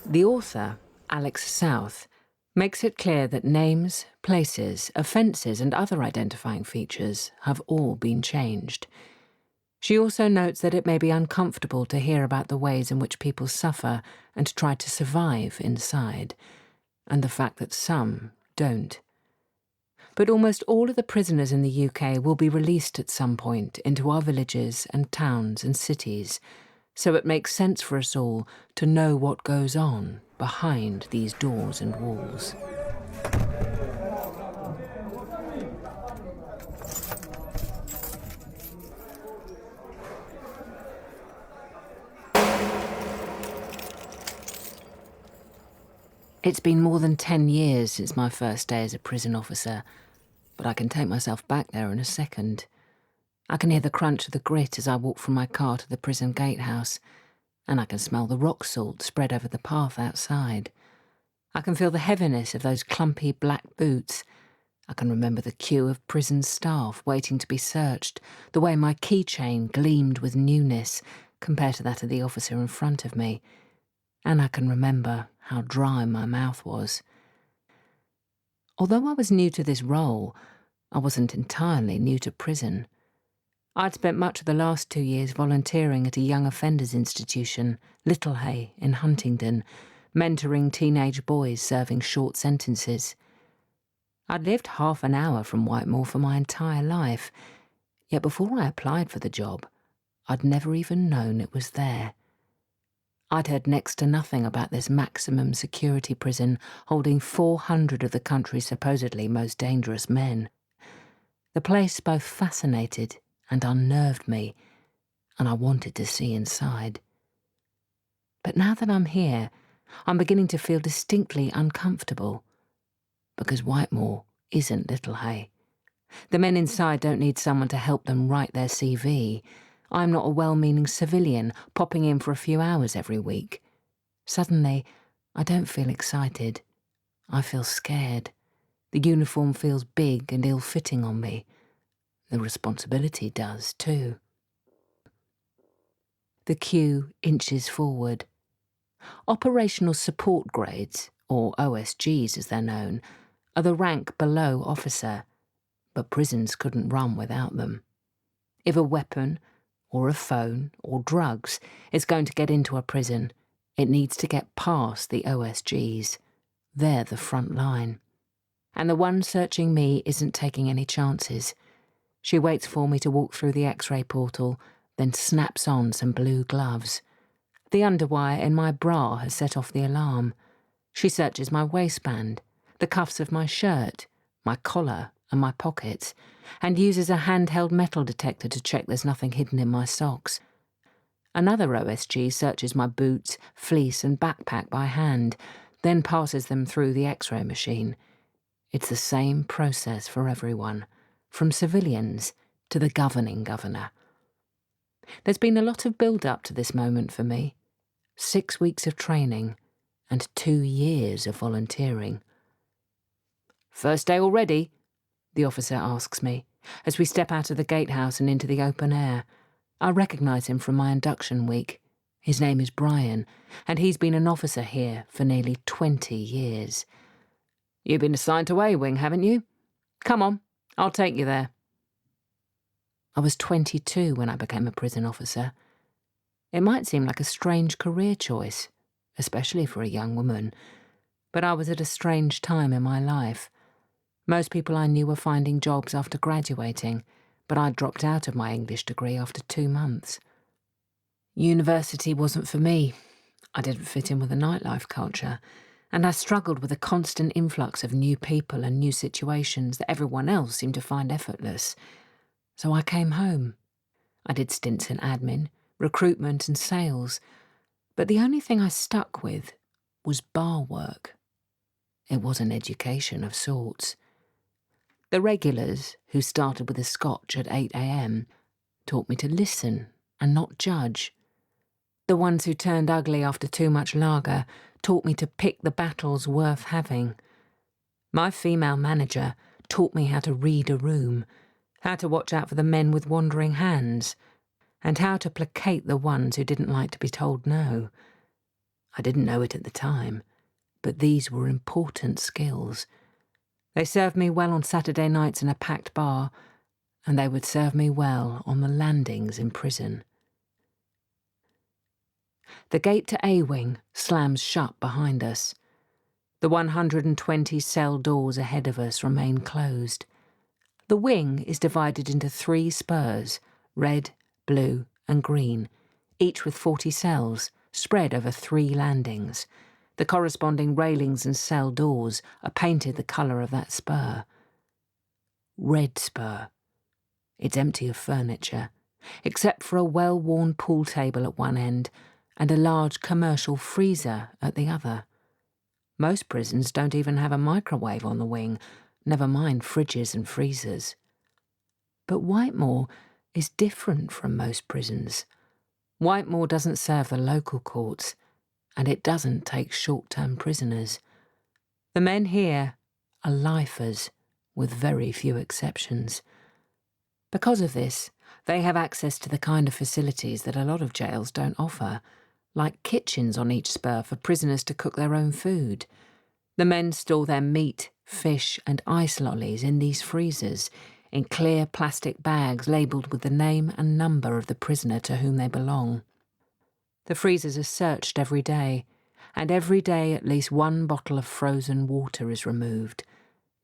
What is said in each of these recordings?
The author, Alex South, makes it clear that names, places, offences and other identifying features have all been changed. She also notes that it may be uncomfortable to hear about the ways in which people suffer and try to survive inside, and the fact that some don't. But almost all of the prisoners in the UK will be released at some point into our villages and towns and cities, so it makes sense for us all to know what goes on behind these doors and walls. It's been more than 10 years since my first day as a prison officer, but I can take myself back there in a second. I can hear the crunch of the grit as I walk from my car to the prison gatehouse, and I can smell the rock salt spread over the path outside. I can feel the heaviness of those clumpy black boots. I can remember the queue of prison staff waiting to be searched, the way my keychain gleamed with newness compared to that of the officer in front of me, and I can remember how dry my mouth was. Although I was new to this role, I wasn't entirely new to prison. I'd spent much of the last 2 years volunteering at a young offenders institution, Littlehay, in Huntingdon, mentoring teenage boys serving short sentences. I'd lived half an hour from Whitemoor for my entire life, yet before I applied for the job, I'd never even known it was there. I'd heard next to nothing about this maximum security prison holding 400 of the country's supposedly most dangerous men. The place both fascinated and unnerved me, and I wanted to see inside. But now that I'm here, I'm beginning to feel distinctly uncomfortable, because Whitemoor isn't Littlehay. The men inside don't need someone to help them write their CV. I'm not a well-meaning civilian popping in for a few hours every week. Suddenly, I don't feel excited. I feel scared. The uniform feels big and ill-fitting on me. The responsibility does, too. The queue inches forward. Operational support grades, or OSGs as they're known, are the rank below officer, but prisons couldn't run without them. If a weapon, or a phone, or drugs is going to get into a prison, it needs to get past the OSGs. They're the front line. And the one searching me isn't taking any chances. She waits for me to walk through the X-ray portal, then snaps on some blue gloves. The underwire in my bra has set off the alarm. She searches my waistband, the cuffs of my shirt, my collar and my pockets, and uses a handheld metal detector to check there's nothing hidden in my socks. Another OSG searches my boots, fleece and backpack by hand, then passes them through the X-ray machine. It's the same process for everyone, from civilians to the governing governor. There's been a lot of build-up to this moment for me. 6 weeks of training and 2 years of volunteering. "First day already?" the officer asks me, as we step out of the gatehouse and into the open air. I recognise him from my induction week. His name is Brian, and he's been an officer here for nearly 20 years. "You've been assigned to A-Wing, haven't you? Come on, I'll take you there." I was 22 when I became a prison officer. It might seem like a strange career choice, especially for a young woman, but I was at a strange time in my life. Most people I knew were finding jobs after graduating, but I'd dropped out of my English degree after 2 months. University wasn't for me. I didn't fit in with the nightlife culture, and I struggled with a constant influx of new people and new situations that everyone else seemed to find effortless. So I came home. I did stints in admin, recruitment and sales, but the only thing I stuck with was bar work. It was an education of sorts. The regulars, who started with a scotch at 8 a.m, taught me to listen and not judge. The ones who turned ugly after too much lager taught me to pick the battles worth having. My female manager taught me how to read a room, how to watch out for the men with wandering hands, and how to placate the ones who didn't like to be told no. I didn't know it at the time, but these were important skills. They served me well on Saturday nights in a packed bar, and they would serve me well on the landings in prison. The gate to A-Wing slams shut behind us. The 120 cell doors ahead of us remain closed. The wing is divided into 3 spurs, red, blue and green, each with 40 cells, spread over 3 landings. The corresponding railings and cell doors are painted the colour of that spur. Red spur. It's empty of furniture, except for a well-worn pool table at one end and a large commercial freezer at the other. Most prisons don't even have a microwave on the wing, never mind fridges and freezers. But Whitemore is different from most prisons. Whitemore doesn't serve the local courts, and it doesn't take short-term prisoners. The men here are lifers, with very few exceptions. Because of this, they have access to the kind of facilities that a lot of jails don't offer, like kitchens on each spur for prisoners to cook their own food. The men store their meat, fish and ice lollies in these freezers, in clear plastic bags labelled with the name and number of the prisoner to whom they belong. The freezers are searched every day, and every day at least 1 bottle of frozen water is removed.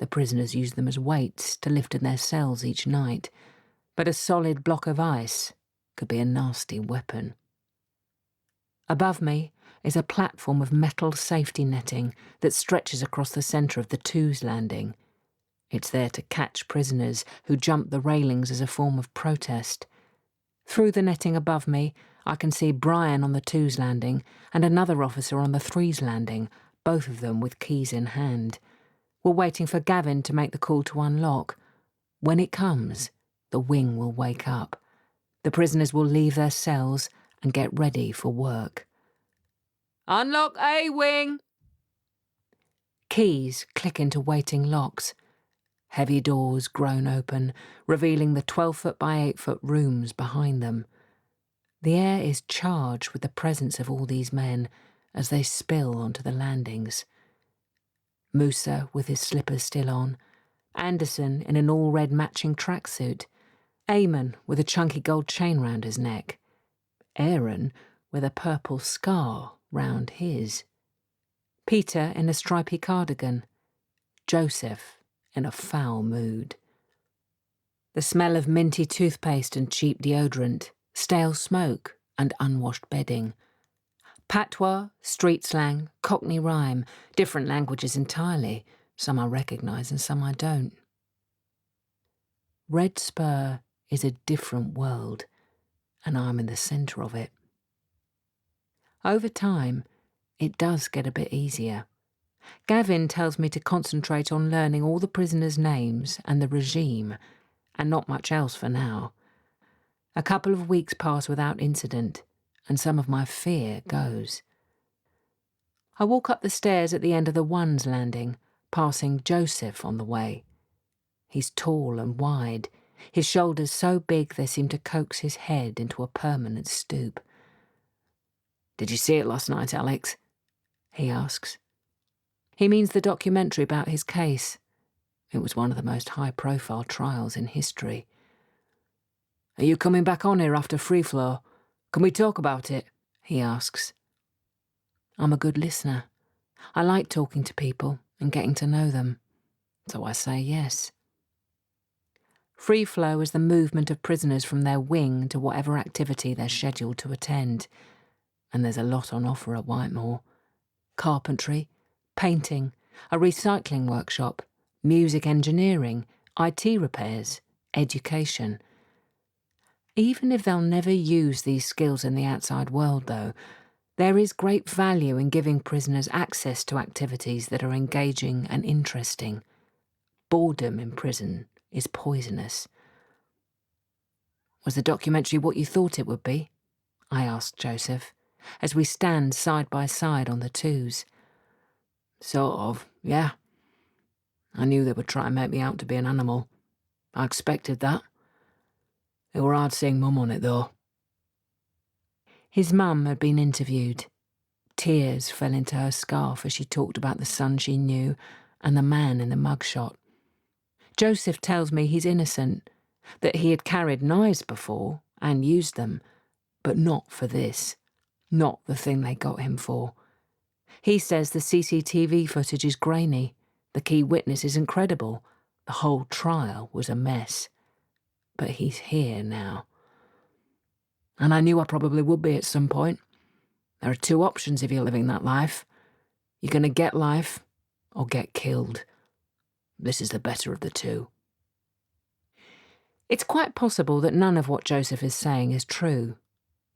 The prisoners use them as weights to lift in their cells each night, but a solid block of ice could be a nasty weapon. Above me is a platform of metal safety netting that stretches across the centre of the twos landing. It's there to catch prisoners who jump the railings as a form of protest. Through the netting above me, I can see Brian on the twos landing and another officer on the threes landing, both of them with keys in hand. We're waiting for Gavin to make the call to unlock. When it comes, the wing will wake up. The prisoners will leave their cells and get ready for work. Unlock A-Wing! Keys click into waiting locks. Heavy doors groan open, revealing the 12-foot by 8-foot rooms behind them. The air is charged with the presence of all these men as they spill onto the landings. Musa with his slippers still on, Anderson in an all-red matching tracksuit, Eamon with a chunky gold chain round his neck, Aaron with a purple scar round his, Peter in a stripy cardigan, Joseph in a foul mood. The smell of minty toothpaste and cheap deodorant, stale smoke and unwashed bedding. Patois, street slang, Cockney rhyme, different languages entirely. Some I recognise and some I don't. Red Spur is a different world, and I'm in the centre of it. Over time, it does get a bit easier. Gavin tells me to concentrate on learning all the prisoners' names and the regime, and not much else for now. A couple of weeks pass without incident, and some of my fear goes. I walk up the stairs at the end of the ones landing, passing Joseph on the way. He's tall and wide, his shoulders so big they seem to coax his head into a permanent stoop. "Did you see it last night, Alex?" he asks. He means the documentary about his case. It was one of the most high-profile trials in history. "Are you coming back on here after Free Flow? Can we talk about it?" he asks. I'm a good listener. I like talking to people and getting to know them, so I say yes. Free flow is the movement of prisoners from their wing to whatever activity they're scheduled to attend, and there's a lot on offer at Whitemore. Carpentry, painting, a recycling workshop, music engineering, IT repairs, education. Even if they'll never use these skills in the outside world, though, there is great value in giving prisoners access to activities that are engaging and interesting. Boredom in prison is poisonous. "Was the documentary what you thought it would be?" I asked Joseph, as we stand side by side on the twos. "Sort of, yeah. I knew they would try and make me out to be an animal. I expected that. It were hard seeing Mum on it, though. His mum had been interviewed. Tears fell into her scarf as she talked about the son she knew and the man in the mugshot. Joseph tells me he's innocent, that he had carried knives before and used them, but not for this, not the thing they got him for. He says the CCTV footage is grainy, the key witness is incredible, the whole trial was a mess. But he's here now. And I knew I probably would be at some point. There are two options if you're living that life. You're going to get life or get killed. This is the better of the two. It's quite possible that none of what Joseph is saying is true,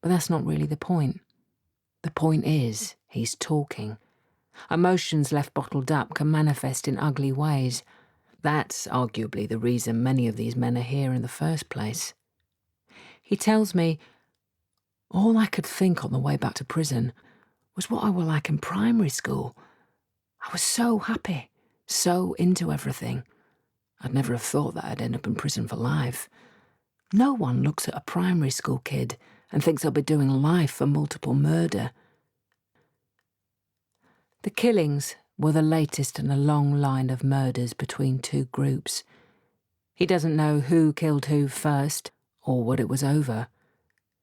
but that's not really the point. The point is, he's talking. Emotions left bottled up can manifest in ugly ways. That's arguably the reason many of these men are here in the first place. He tells me, all I could think on the way back to prison was what I were like in primary school. I was so happy, so into everything. I'd never have thought that I'd end up in prison for life. No one looks at a primary school kid and thinks they'll be doing life for multiple murder. The killings were the latest in a long line of murders between two groups. He doesn't know who killed who first or what it was over.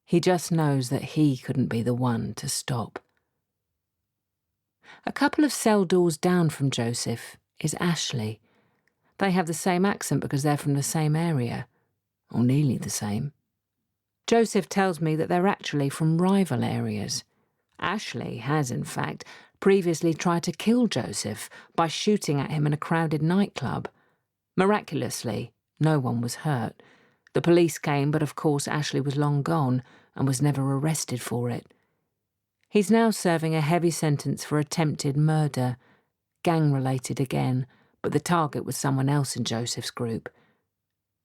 He just knows that he couldn't be the one to stop. A couple of cell doors down from Joseph is Ashley. They have the same accent because they're from the same area, or nearly the same. Joseph tells me that they're actually from rival areas. Ashley has, in fact, previously tried to kill Joseph by shooting at him in a crowded nightclub. Miraculously, no one was hurt. The police came, but of course Ashley was long gone and was never arrested for it. He's now serving a heavy sentence for attempted murder, gang-related again, but the target was someone else in Joseph's group.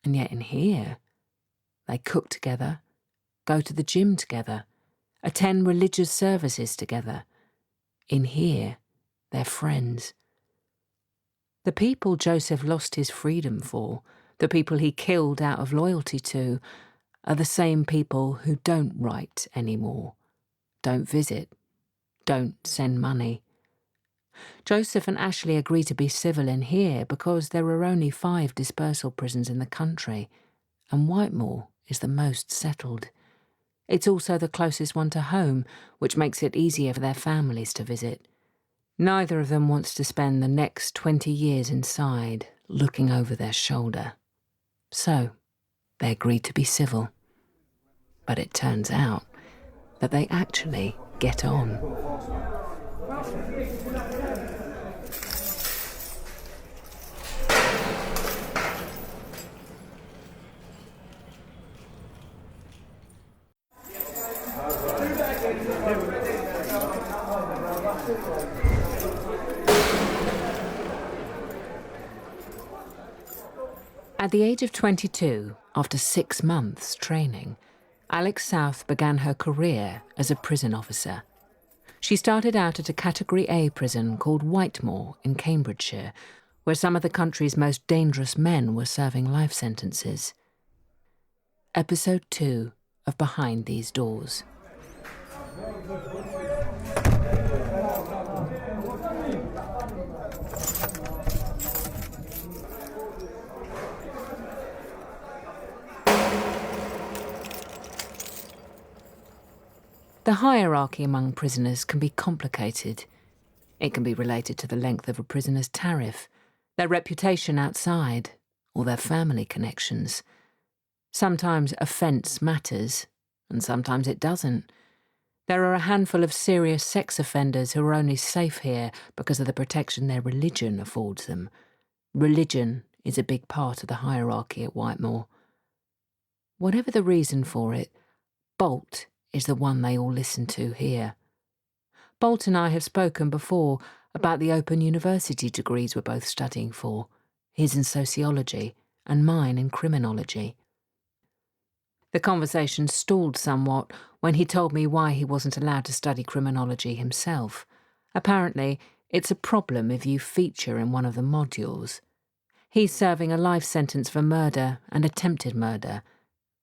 And yet in here, they cook together, go to the gym together, attend religious services together. In here, they're friends. The people Joseph lost his freedom for, the people he killed out of loyalty to, are the same people who don't write anymore, don't visit, don't send money. Joseph and Ashley agree to be civil in here because there are only 5 dispersal prisons in the country, and Whitemore is the most settled. It's also the closest one to home, which makes it easier for their families to visit. Neither of them wants to spend the next 20 years inside, looking over their shoulder. So, they agree to be civil. But it turns out that they actually get on. At the age of 22, after 6 months training, Alex South began her career as a prison officer. She started out at a Category A prison called Whitemore in Cambridgeshire, where some of the country's most dangerous men were serving life sentences. Episode 2 of Behind These Doors. The hierarchy among prisoners can be complicated. It can be related to the length of a prisoner's tariff, their reputation outside, or their family connections. Sometimes offence matters, and sometimes it doesn't. There are a handful of serious sex offenders who are only safe here because of the protection their religion affords them. Religion is a big part of the hierarchy at Whitemore. Whatever the reason for it, Bolt is the one they all listen to here. Bolt and I have spoken before about the Open University degrees we're both studying for, his in sociology and mine in criminology. The conversation stalled somewhat when he told me why he wasn't allowed to study criminology himself. Apparently, it's a problem if you feature in one of the modules. He's serving a life sentence for murder and attempted murder,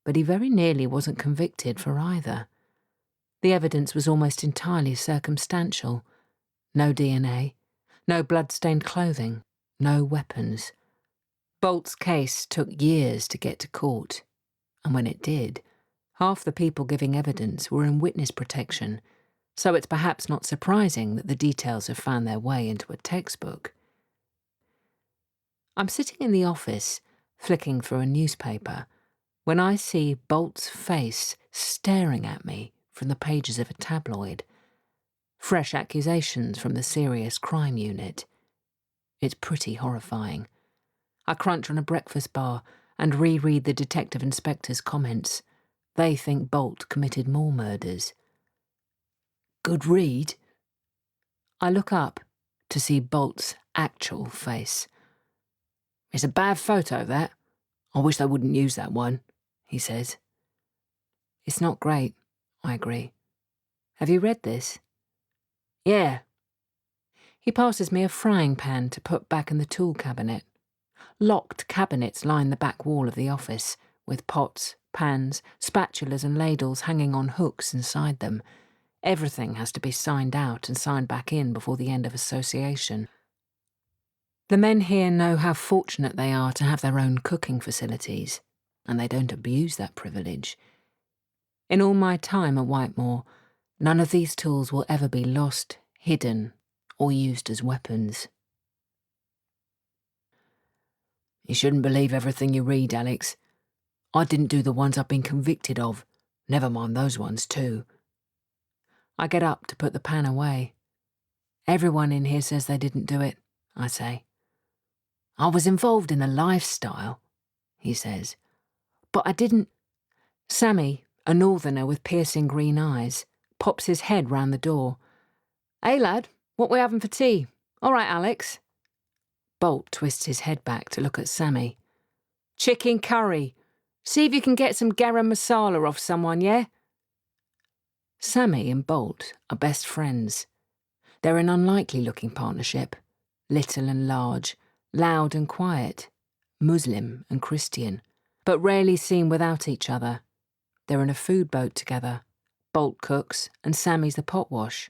but he very nearly wasn't convicted for either. The evidence was almost entirely circumstantial. No DNA, no blood-stained clothing, no weapons. Bolt's case took years to get to court, and when it did, half the people giving evidence were in witness protection, so it's perhaps not surprising that the details have found their way into a textbook. I'm sitting in the office, flicking through a newspaper, when I see Bolt's face staring at me from the pages of a tabloid. Fresh accusations from the Serious Crime Unit. It's pretty horrifying. I crunch on a breakfast bar and reread the detective inspector's comments. They think Bolt committed more murders. Good read. I look up to see Bolt's actual face. It's a bad photo, that. I wish they wouldn't use that one, he says. It's not great, I agree. Have you read this? Yeah. He passes me a frying pan to put back in the tool cabinet. Locked cabinets line the back wall of the office, with pots, pans, spatulas and ladles hanging on hooks inside them. Everything has to be signed out and signed back in before the end of association. The men here know how fortunate they are to have their own cooking facilities, and they don't abuse that privilege. In all my time at Whitemoor, none of these tools will ever be lost, hidden, or used as weapons. You shouldn't believe everything you read, Alex. I didn't do the ones I've been convicted of. Never mind those ones too. I get up to put the pan away. Everyone in here says they didn't do it, I say. I was involved in the lifestyle, he says. But I didn't. Sammy, a northerner with piercing green eyes, pops his head round the door. Hey lad, what we having for tea? All right, Alex. Bolt twists his head back to look at Sammy. Chicken curry. See if you can get some garam masala off someone, yeah? Sammy and Bolt are best friends. They're an unlikely-looking partnership. Little and large, loud and quiet, Muslim and Christian, but rarely seen without each other. They're in a food boat together. Bolt cooks and Sammy's the potwash.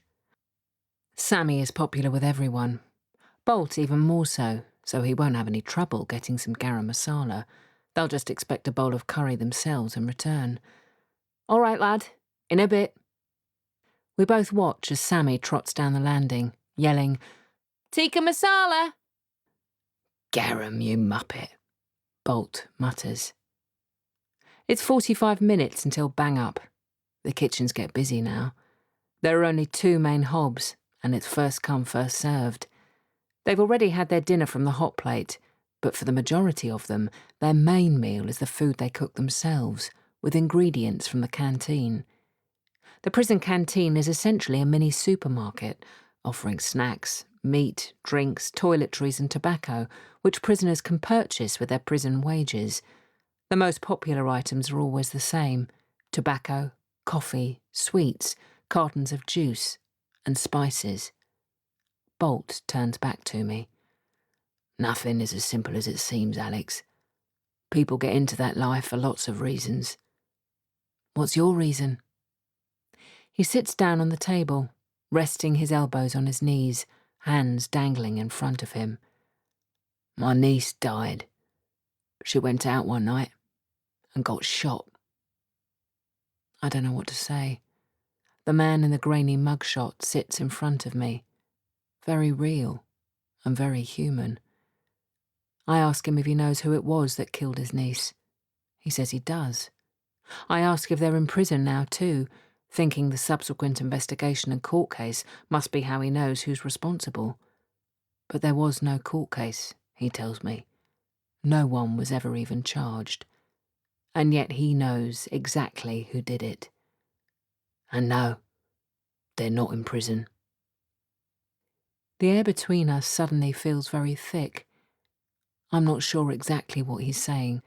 Sammy is popular with everyone. Bolt even more so he won't have any trouble getting some garam masala. They'll just expect a bowl of curry themselves in return. All right, lad, in a bit. We both watch as Sammy trots down the landing, yelling, Tikka masala! Garam, you muppet, Bolt mutters. It's 45 minutes until bang up. The kitchens get busy now. There are only 2 main hobs, and it's first come, first served. They've already had their dinner from the hot plate, but for the majority of them, their main meal is the food they cook themselves, with ingredients from the canteen. The prison canteen is essentially a mini supermarket, offering snacks, meat, drinks, toiletries and tobacco, which prisoners can purchase with their prison wages. The most popular items are always the same: tobacco, coffee, sweets, cartons of juice, and spices. Bolt turns back to me. Nothing is as simple as it seems, Alex. People get into that life for lots of reasons. What's your reason? He sits down on the table, resting his elbows on his knees, hands dangling in front of him. My niece died. She went out one night and got shot. I don't know what to say. The man in the grainy mugshot sits in front of me, very real and very human. I ask him if he knows who it was that killed his niece. He says he does. I ask if they're in prison now too, thinking the subsequent investigation and court case must be how he knows who's responsible. But there was no court case, he tells me. No one was ever even charged. And yet he knows exactly who did it. And no, they're not in prison. The air between us suddenly feels very thick. I'm not sure exactly what he's saying,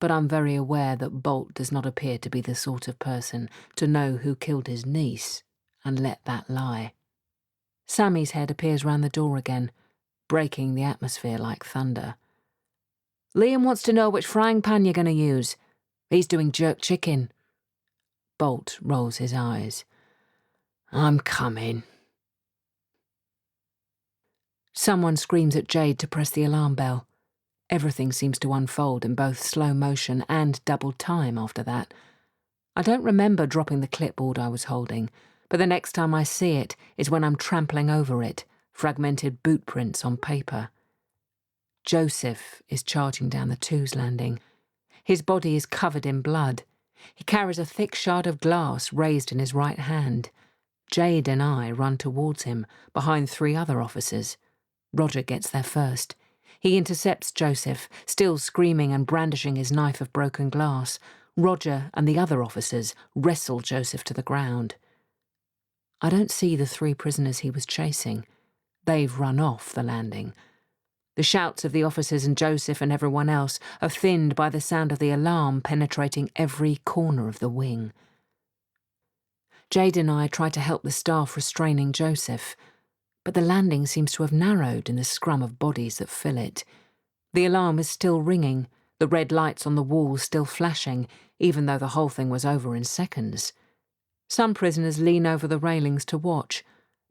but I'm very aware that Bolt does not appear to be the sort of person to know who killed his niece and let that lie. Sammy's head appears round the door again, breaking the atmosphere like thunder. Liam wants to know which frying pan you're going to use. He's doing jerk chicken. Bolt rolls his eyes. I'm coming. Someone screams at Jade to press the alarm bell. Everything seems to unfold in both slow motion and double time after that. I don't remember dropping the clipboard I was holding, but the next time I see it is when I'm trampling over it, fragmented boot prints on paper. Joseph is charging down the Twos landing. His body is covered in blood. He carries a thick shard of glass raised in his right hand. Jade and I run towards him, behind 3 other officers. Roger gets there first. He intercepts Joseph, still screaming and brandishing his knife of broken glass. Roger and the other officers wrestle Joseph to the ground. I don't see the 3 prisoners he was chasing. They've run off the landing. The shouts of the officers and Joseph and everyone else are thinned by the sound of the alarm penetrating every corner of the wing. Jade and I try to help the staff restraining Joseph, but the landing seems to have narrowed in the scrum of bodies that fill it. The alarm is still ringing, the red lights on the walls still flashing, even though the whole thing was over in seconds. Some prisoners lean over the railings to watch,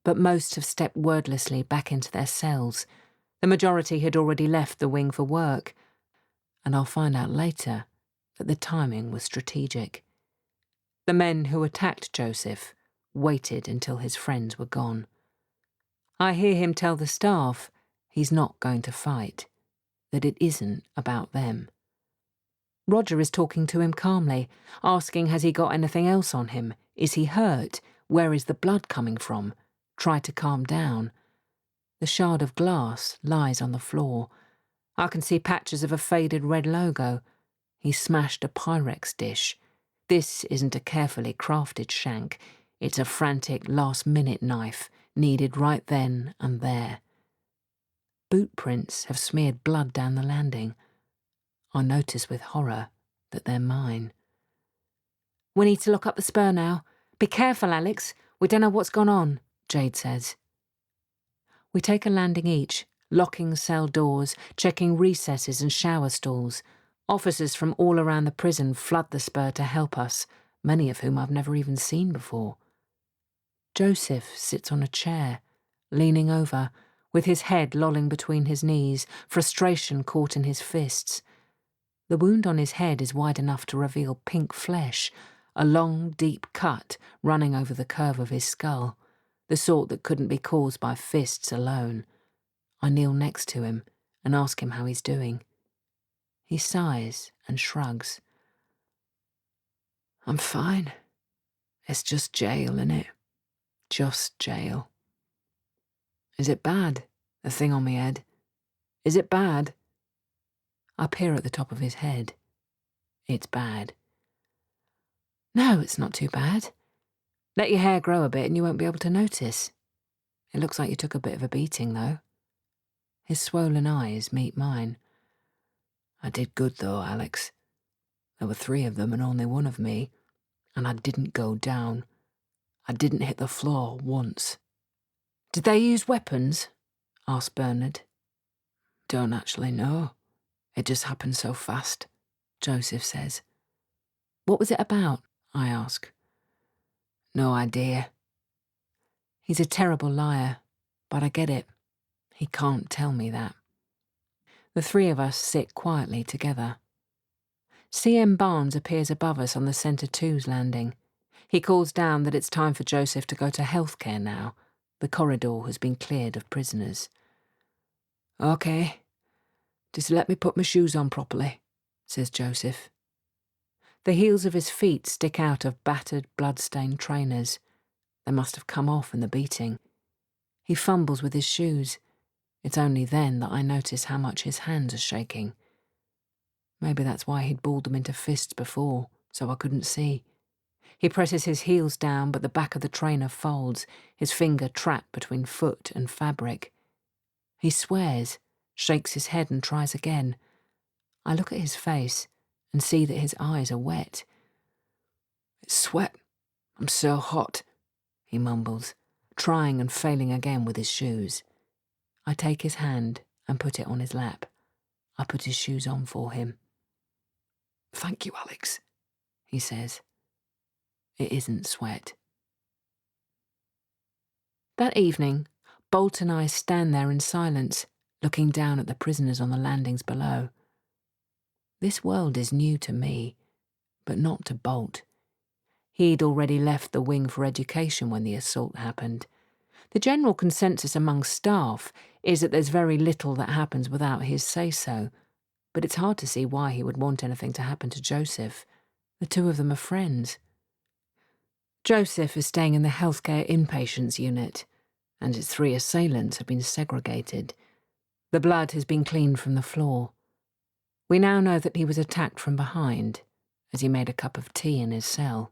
but most have stepped wordlessly back into their cells. The majority had already left the wing for work, and I'll find out later that the timing was strategic. The men who attacked Joseph waited until his friends were gone. I hear him tell the staff he's not going to fight, that it isn't about them. Roger is talking to him calmly, asking has he got anything else on him? Is he hurt? Where is the blood coming from? Try to calm down. The shard of glass lies on the floor. I can see patches of a faded red logo. He smashed a Pyrex dish. This isn't a carefully crafted shank. It's a frantic last-minute knife, needed right then and there. Boot prints have smeared blood down the landing. I notice with horror that they're mine. We need to lock up the spur now. Be careful, Alex. We don't know what's gone on, Jade says. We take a landing each, locking cell doors, checking recesses and shower stalls. Officers from all around the prison flood the spur to help us, many of whom I've never even seen before. Joseph sits on a chair, leaning over, with his head lolling between his knees, frustration caught in his fists. The wound on his head is wide enough to reveal pink flesh, a long, deep cut running over the curve of his skull, the sort that couldn't be caused by fists alone. I kneel next to him and ask him how he's doing. He sighs and shrugs. I'm fine. It's just jail, innit? Just jail. Is it bad, the thing on my head? Is it bad? I peer at the top of his head. It's bad. No, it's not too bad. Let your hair grow a bit and you won't be able to notice. It looks like you took a bit of a beating, though. His swollen eyes meet mine. I did good, though, Alex. There were 3 of them and only 1 of me, and I didn't go down. I didn't hit the floor once. Did they use weapons? Asked Bernard. Don't actually know. It just happened so fast, Joseph says. What was it about? I ask. No idea. He's a terrible liar, but I get it. He can't tell me that. The 3 of us sit quietly together. CM Barnes appears above us on the Centre 2's landing. He calls down that it's time for Joseph to go to healthcare now. The corridor has been cleared of prisoners. Okay. Just let me put my shoes on properly, says Joseph. The heels of his feet stick out of battered, blood-stained trainers. They must have come off in the beating. He fumbles with his shoes. It's only then that I notice how much his hands are shaking. Maybe that's why he'd balled them into fists before, so I couldn't see. He presses his heels down, but the back of the trainer folds, his finger trapped between foot and fabric. He swears, shakes his head and tries again. I look at his face and see that his eyes are wet. It's sweat. I'm so hot, he mumbles, trying and failing again with his shoes. I take his hand and put it on his lap. I put his shoes on for him. "Thank you, Alex," he says. It isn't sweat. That evening, Bolt and I stand there in silence, looking down at the prisoners on the landings below. This world is new to me, but not to Bolt. He'd already left the wing for education when the assault happened. The general consensus among staff is that there's very little that happens without his say-so, but it's hard to see why he would want anything to happen to Joseph. The two of them are friends. Joseph is staying in the healthcare inpatients unit, and his 3 assailants have been segregated. The blood has been cleaned from the floor. We now know that he was attacked from behind, as he made a cup of tea in his cell.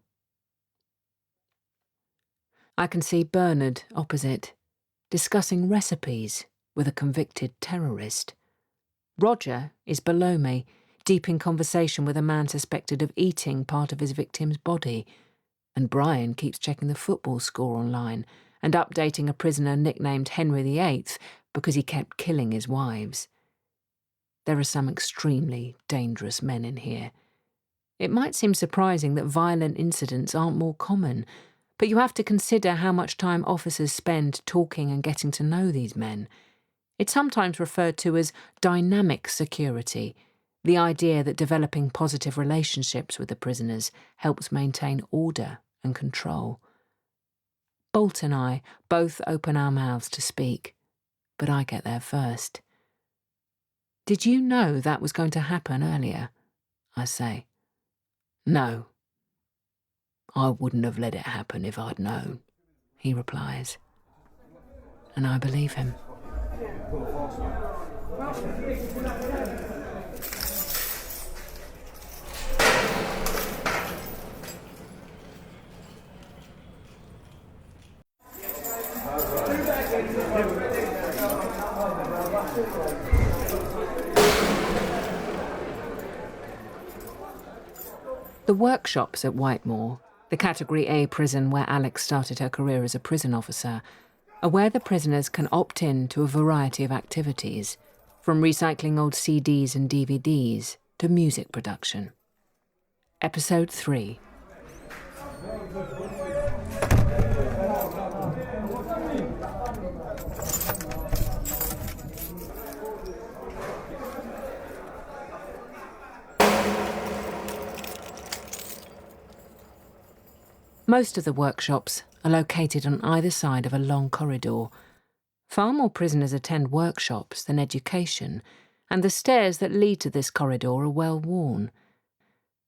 I can see Bernard opposite, discussing recipes with a convicted terrorist. Roger is below me, deep in conversation with a man suspected of eating part of his victim's body, and Brian keeps checking the football score online and updating a prisoner nicknamed Henry VIII because he kept killing his wives. There are some extremely dangerous men in here. It might seem surprising that violent incidents aren't more common, but you have to consider how much time officers spend talking and getting to know these men. It's sometimes referred to as dynamic security, the idea that developing positive relationships with the prisoners helps maintain order and control. Bolt and I both open our mouths to speak, but I get there first. "Did you know that was going to happen earlier?" I say. "No. I wouldn't have let it happen if I'd known," he replies. And I believe him. The workshops at Whitemoor, the Category A prison where Alex started her career as a prison officer, are where the prisoners can opt in to a variety of activities, from recycling old CDs and DVDs to music production. Episode 3. Most of the workshops are located on either side of a long corridor. Far more prisoners attend workshops than education, and the stairs that lead to this corridor are well worn.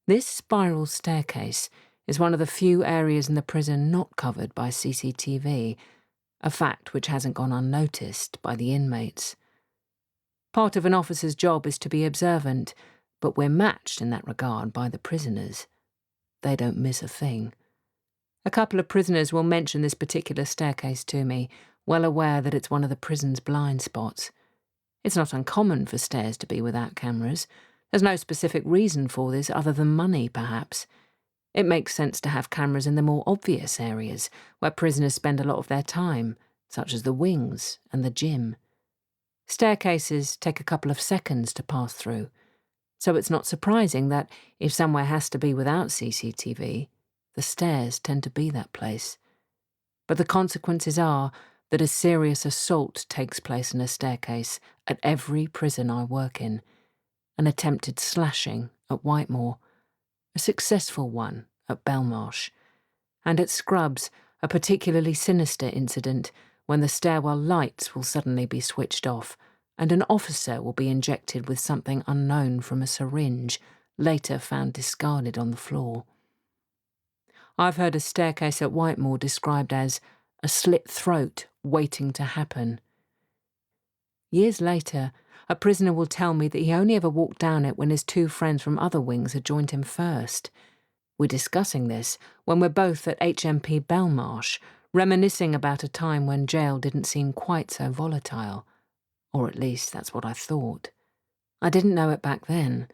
This spiral staircase is one of the few areas in the prison not covered by CCTV, a fact which hasn't gone unnoticed by the inmates. Part of an officer's job is to be observant, but we're matched in that regard by the prisoners. They don't miss a thing. A couple of prisoners will mention this particular staircase to me, well aware that it's one of the prison's blind spots. It's not uncommon for stairs to be without cameras. There's no specific reason for this other than money, perhaps. It makes sense to have cameras in the more obvious areas, where prisoners spend a lot of their time, such as the wings and the gym. Staircases take a couple of seconds to pass through, so it's not surprising that if somewhere has to be without CCTV, the stairs tend to be that place. But the consequences are that a serious assault takes place in a staircase at every prison I work in. An attempted slashing at Whitemoor, a successful one at Belmarsh, and at Scrubs, a particularly sinister incident when the stairwell lights will suddenly be switched off and an officer will be injected with something unknown from a syringe, later found discarded on the floor. I've heard a staircase at Whitemoor described as a slit throat waiting to happen. Years later, a prisoner will tell me that he only ever walked down it when his 2 friends from other wings had joined him first. We're discussing this when we're both at HMP Belmarsh, reminiscing about a time when jail didn't seem quite so volatile. Or at least that's what I thought. I didn't know it back then,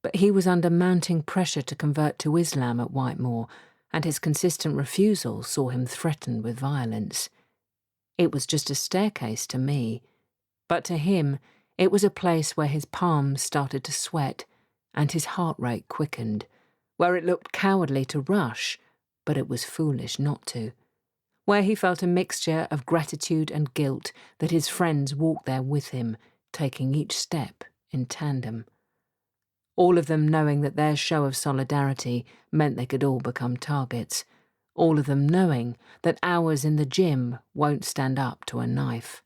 but he was under mounting pressure to convert to Islam at Whitemoor, and his consistent refusal saw him threatened with violence. It was just a staircase to me, but to him It was a place where his palms started to sweat and his heart rate quickened, where it looked cowardly to rush, but it was foolish not to, where he felt a mixture of gratitude and guilt that his friends walked there with him, taking each step in tandem. All of them knowing that their show of solidarity meant they could all become targets, all of them knowing that hours in the gym won't stand up to a knife.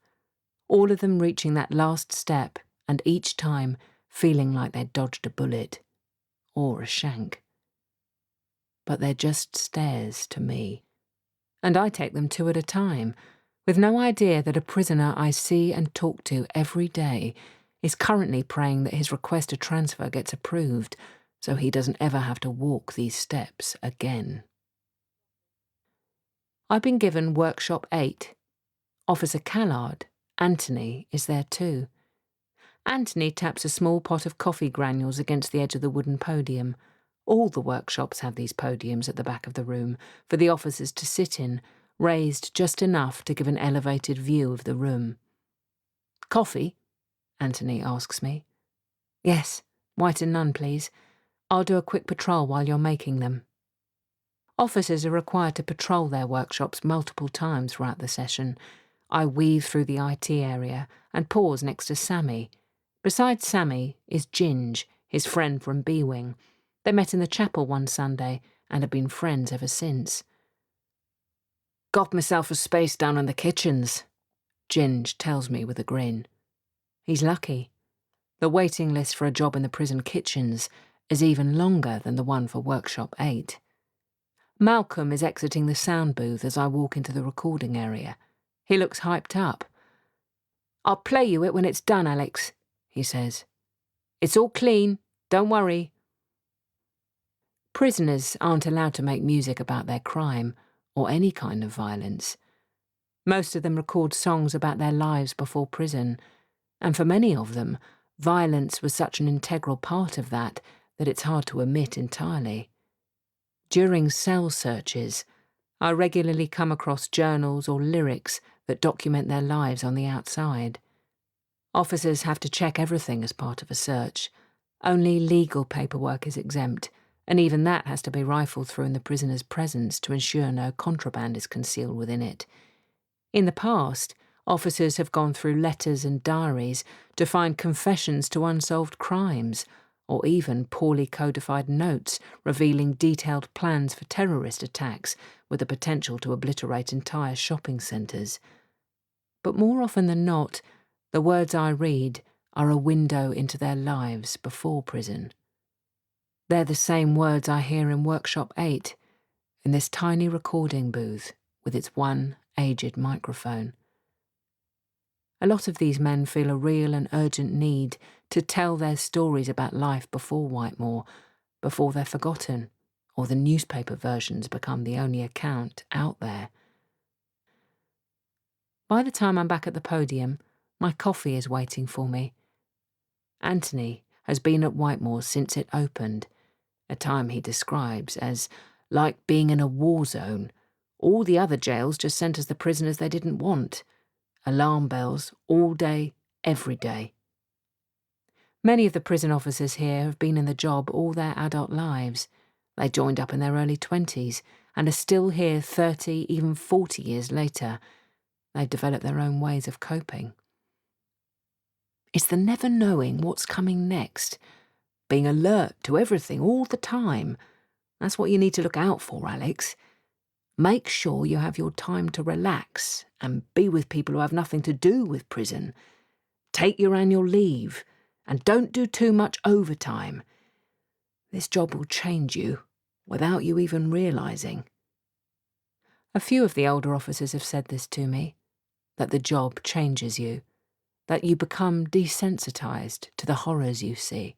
All of them reaching that last step and each time feeling like they'd dodged a bullet or a shank. But they're just stairs to me, and I take them two at a time, with no idea that a prisoner I see and talk to every day is currently praying that his request to transfer gets approved so he doesn't ever have to walk these steps again. I've been given Workshop 8. Officer Callard, Anthony, is there too. Anthony taps a small pot of coffee granules against the edge of the wooden podium. All the workshops have these podiums at the back of the room for the officers to sit in, raised just enough to give an elevated view of the room. "Coffee?" Anthony asks me. "Yes, white and none, please. I'll do a quick patrol while you're making them." Officers are required to patrol their workshops multiple times throughout the session. I weave through the IT area and pause next to Sammy. Beside Sammy is Ginge, his friend from B-Wing. They met in the chapel one Sunday and have been friends ever since. "Got myself a space down in the kitchens," Ginge tells me with a grin. He's lucky. The waiting list for a job in the prison kitchens is even longer than the one for Workshop 8. Malcolm is exiting the sound booth as I walk into the recording area. He looks hyped up. "I'll play you it when it's done, Alex," he says. "It's all clean, don't worry." Prisoners aren't allowed to make music about their crime or any kind of violence. Most of them record songs about their lives before prison, and for many of them, violence was such an integral part of that it's hard to omit entirely. During cell searches, I regularly come across journals or lyrics that document their lives on the outside. Officers have to check everything as part of a search. Only legal paperwork is exempt, and even that has to be rifled through in the prisoner's presence to ensure no contraband is concealed within it. In the past, officers have gone through letters and diaries to find confessions to unsolved crimes, or even poorly codified notes revealing detailed plans for terrorist attacks with the potential to obliterate entire shopping centres. But more often than not, the words I read are a window into their lives before prison. They're the same words I hear in Workshop 8, in this tiny recording booth with its one aged microphone. A lot of these men feel a real and urgent need to tell their stories about life before Whitemore, before they're forgotten, or the newspaper versions become the only account out there. By the time I'm back at the podium, my coffee is waiting for me. Anthony has been at Whitemore since it opened, a time he describes as like being in a war zone. All the other jails just sent us the prisoners they didn't want. Alarm bells all day, every day. Many of the prison officers here have been in the job all their adult lives. They joined up in their early 20s and are still here 30, even 40 years later. They've developed their own ways of coping. It's the never knowing what's coming next, being alert to everything all the time. That's what you need to look out for, Alex. Make sure you have your time to relax and be with people who have nothing to do with prison. Take your annual leave and don't do too much overtime. This job will change you without you even realising. A few of the older officers have said this to me, that the job changes you, that you become desensitised to the horrors you see.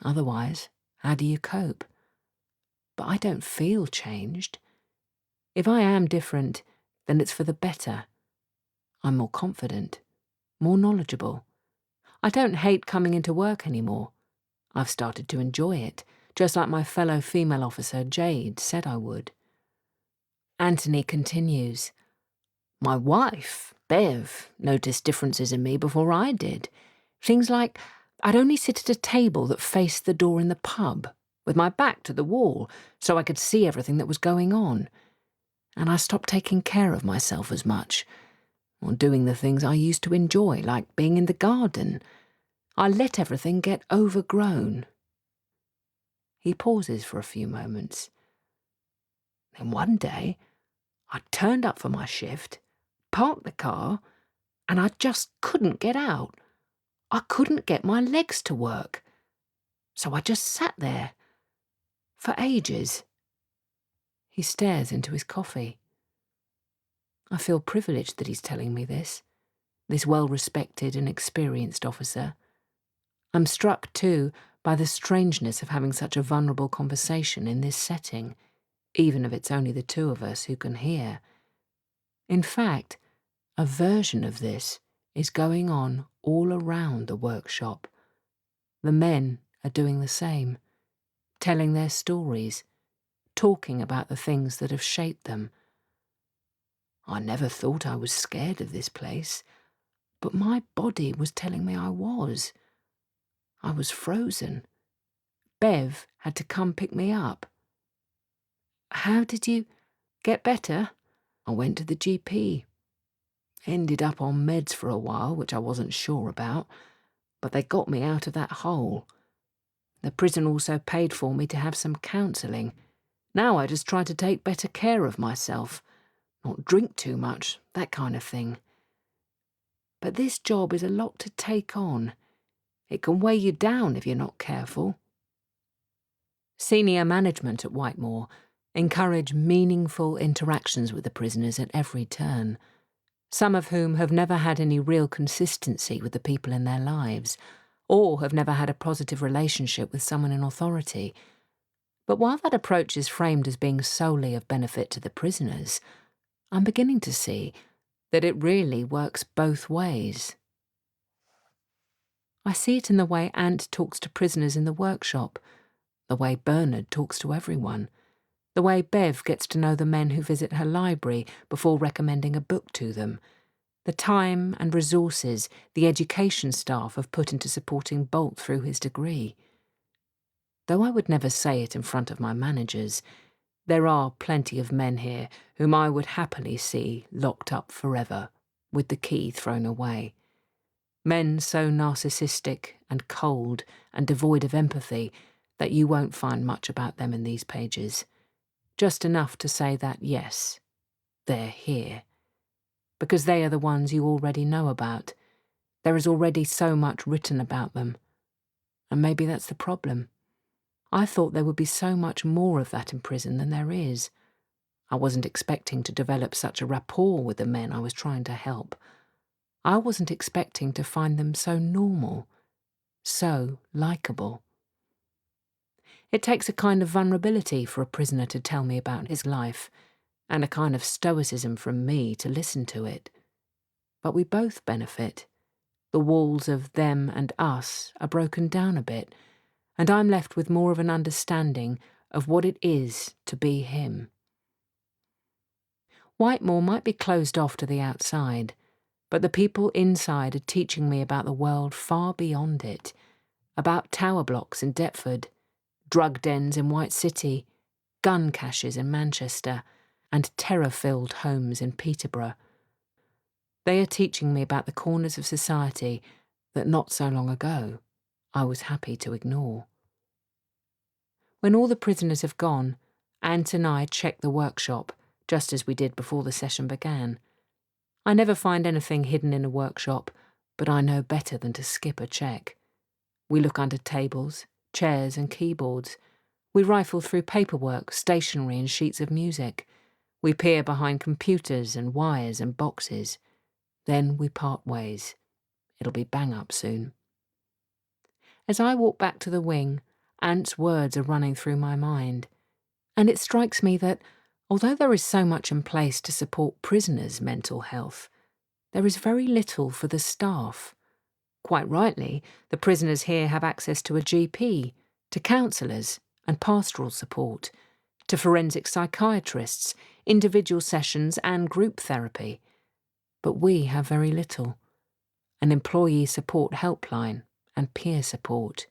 Otherwise, how do you cope? But I don't feel changed. If I am different, then it's for the better. I'm more confident, more knowledgeable. I don't hate coming into work anymore. I've started to enjoy it, just like my fellow female officer Jade said I would. Anthony continues. My wife, Bev, noticed differences in me before I did. Things like I'd only sit at a table that faced the door in the pub, with my back to the wall, so I could see everything that was going on. And I stopped taking care of myself as much, or doing the things I used to enjoy, like being in the garden. I let everything get overgrown. He pauses for a few moments. Then one day, I turned up for my shift, parked the car, and I just couldn't get out. I couldn't get my legs to work. So I just sat there. For ages. He stares into his coffee. I feel privileged that he's telling me this well-respected and experienced officer. I'm struck, too, by the strangeness of having such a vulnerable conversation in this setting, even if it's only the two of us who can hear. In fact, a version of this is going on all around the workshop. The men are doing the same, telling their stories, talking about the things that have shaped them. I never thought I was scared of this place, but my body was telling me I was. I was frozen. Bev had to come pick me up. How did you get better? I went to the GP. Ended up on meds for a while, which I wasn't sure about, but they got me out of that hole. The prison also paid for me to have some counselling. Now I just try to take better care of myself, not drink too much, that kind of thing. But this job is a lot to take on. It can weigh you down if you're not careful. Senior management at Whitemoor encourage meaningful interactions with the prisoners at every turn, some of whom have never had any real consistency with the people in their lives, or have never had a positive relationship with someone in authority. But while that approach is framed as being solely of benefit to the prisoners, I'm beginning to see that it really works both ways. I see it in the way Ant talks to prisoners in the workshop, the way Bernard talks to everyone, the way Bev gets to know the men who visit her library before recommending a book to them, the time and resources the education staff have put into supporting Bolt through his degree. Though I would never say it in front of my managers, there are plenty of men here whom I would happily see locked up forever, with the key thrown away. Men so narcissistic and cold and devoid of empathy that you won't find much about them in these pages. Just enough to say that, yes, they're here. Because they are the ones you already know about. There is already so much written about them. And maybe that's the problem. I thought there would be so much more of that in prison than there is. I wasn't expecting to develop such a rapport with the men I was trying to help. I wasn't expecting to find them so normal, so likeable. It takes a kind of vulnerability for a prisoner to tell me about his life, and a kind of stoicism from me to listen to it. But we both benefit. The walls of them and us are broken down a bit, and I'm left with more of an understanding of what it is to be him. Whitemoor might be closed off to the outside, but the people inside are teaching me about the world far beyond it, about tower blocks in Deptford, drug dens in White City, gun caches in Manchester, and terror-filled homes in Peterborough. They are teaching me about the corners of society that not so long ago I was happy to ignore. When all the prisoners have gone, Ant and I check the workshop, just as we did before the session began. I never find anything hidden in a workshop, but I know better than to skip a check. We look under tables, chairs and keyboards. We rifle through paperwork, stationery and sheets of music. We peer behind computers and wires and boxes. Then we part ways. It'll be bang up soon. As I walk back to the wing, Ant's words are running through my mind. And it strikes me that, although there is so much in place to support prisoners' mental health, there is very little for the staff. Quite rightly, the prisoners here have access to a GP, to counsellors and pastoral support, to forensic psychiatrists, individual sessions and group therapy. But we have very little. an employee support helpline, and peer support.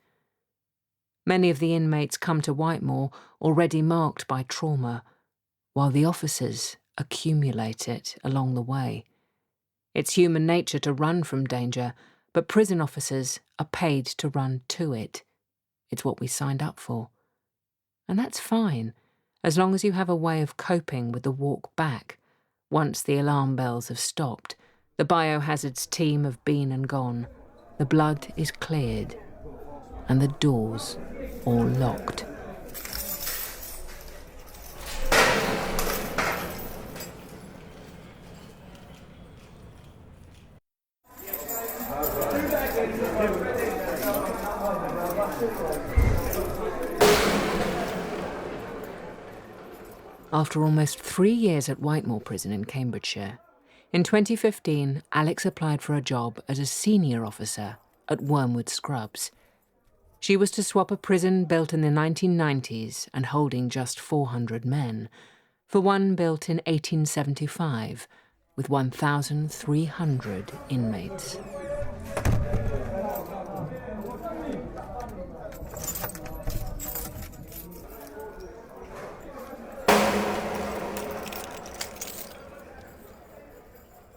Many of the inmates come to Whitemoor already marked by trauma, while the officers accumulate it along the way. It's human nature to run from danger, but prison officers are paid to run to it. It's what we signed up for. And that's fine, as long as you have a way of coping with the walk back. Once the alarm bells have stopped, the biohazards team have been and gone, the blood is cleared, and the doors all locked. After almost 3 years at Whitemoor Prison in Cambridgeshire, in 2015, Alex applied for a job as a senior officer at Wormwood Scrubs. She was to swap a prison built in the 1990s and holding just 400 men for one built in 1875 with 1,300 inmates.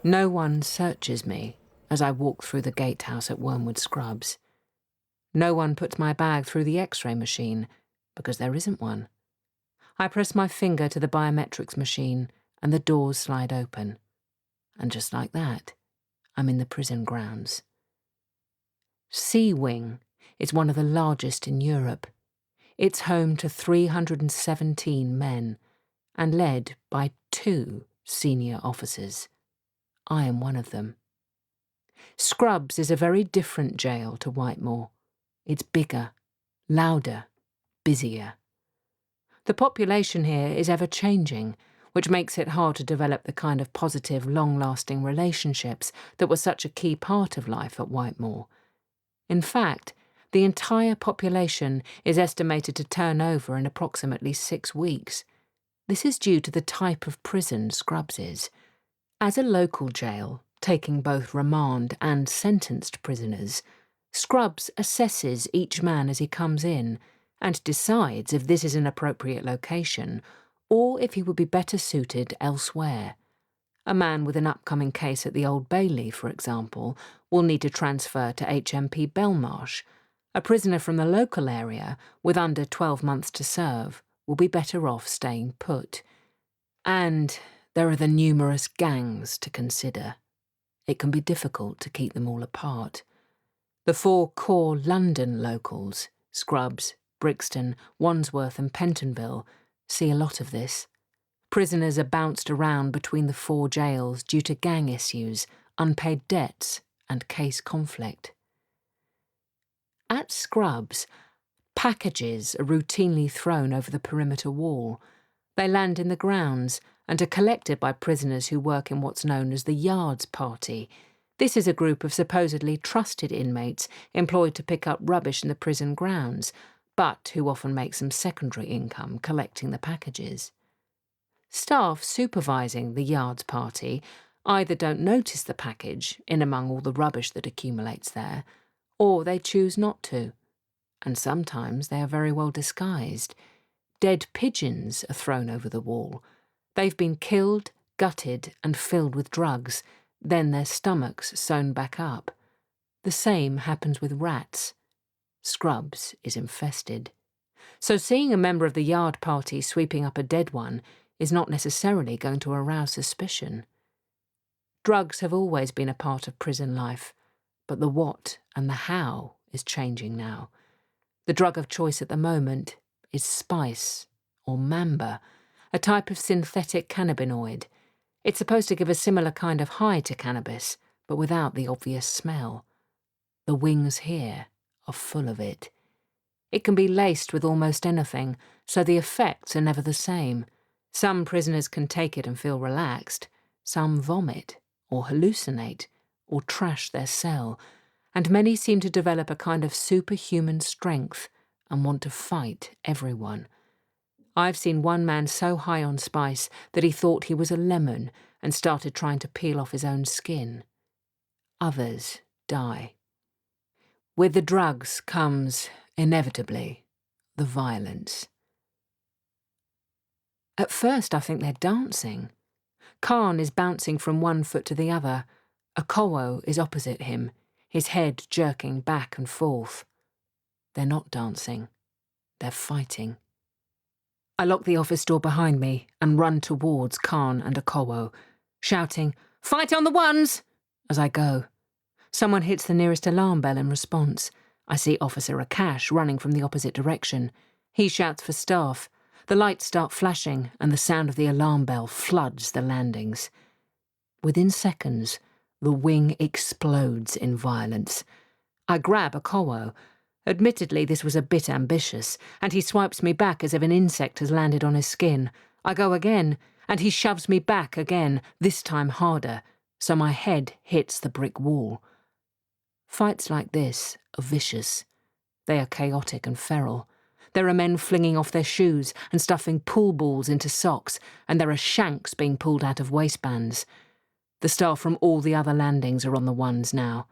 No one searches me as I walk through the gatehouse at Wormwood Scrubs. No one puts my bag through the X-ray machine, because there isn't one. I press my finger to the biometrics machine and the doors slide open. And just like that, I'm in the prison grounds. C Wing is one of the largest in Europe. It's home to 317 men and led by 2 senior officers. I am one of them. Scrubs is a very different jail to Whitemoor. It's bigger, louder, busier. The population here is ever-changing, which makes it hard to develop the kind of positive, long-lasting relationships that were such a key part of life at Whitemoor. In fact, the entire population is estimated to turn over in approximately 6 weeks. This is due to the type of prison Scrubs is. As a local jail, taking both remand and sentenced prisoners, Scrubs assesses each man as he comes in and decides if this is an appropriate location or if he would be better suited elsewhere. A man with an upcoming case at the Old Bailey, for example, will need to transfer to HMP Belmarsh. A prisoner from the local area with under 12 months to serve will be better off staying put. And there are the numerous gangs to consider. It can be difficult to keep them all apart. The 4 core London locals, Scrubs, Brixton, Wandsworth and Pentonville, see a lot of this. Prisoners are bounced around between the 4 jails due to gang issues, unpaid debts and case conflict. At Scrubs, packages are routinely thrown over the perimeter wall. They land in the grounds and are collected by prisoners who work in what's known as the Yards Party. This is a group of supposedly trusted inmates employed to pick up rubbish in the prison grounds, but who often make some secondary income collecting the packages. Staff supervising the Yards Party either don't notice the package in among all the rubbish that accumulates there, or they choose not to. And sometimes they are very well disguised. Dead pigeons are thrown over the wall. They've been killed, gutted and filled with drugs, then their stomachs sewn back up. The same happens with rats. Scrubs is infested. So seeing a member of the Yard Party sweeping up a dead one is not necessarily going to arouse suspicion. Drugs have always been a part of prison life, but the what and the how is changing now. The drug of choice at the moment is spice, or mamba, a type of synthetic cannabinoid. It's supposed to give a similar kind of high to cannabis, but without the obvious smell. The wings here are full of it. It can be laced with almost anything, so the effects are never the same. Some prisoners can take it and feel relaxed, some vomit, or hallucinate, or trash their cell, and many seem to develop a kind of superhuman strength and want to fight everyone. I've seen one man so high on spice that he thought he was a lemon and started trying to peel off his own skin. Others die. With the drugs comes, inevitably, the violence. At first I think they're dancing. Khan is bouncing from one foot to the other. Akowo is opposite him, his head jerking back and forth. They're not dancing. They're fighting. I lock the office door behind me and run towards Khan and Akowo, shouting, "Fight on the ones!" as I go. Someone hits the nearest alarm bell in response. I see Officer Akash running from the opposite direction. He shouts for staff. The lights start flashing and the sound of the alarm bell floods the landings. Within seconds, the wing explodes in violence. I grab Akowo. Admittedly, this was a bit ambitious, and he swipes me back as if an insect has landed on his skin. I go again, and he shoves me back again, this time harder, so my head hits the brick wall. Fights like this are vicious. They are chaotic and feral. There are men flinging off their shoes and stuffing pool balls into socks, and there are shanks being pulled out of waistbands. The staff from all the other landings are on the ones now.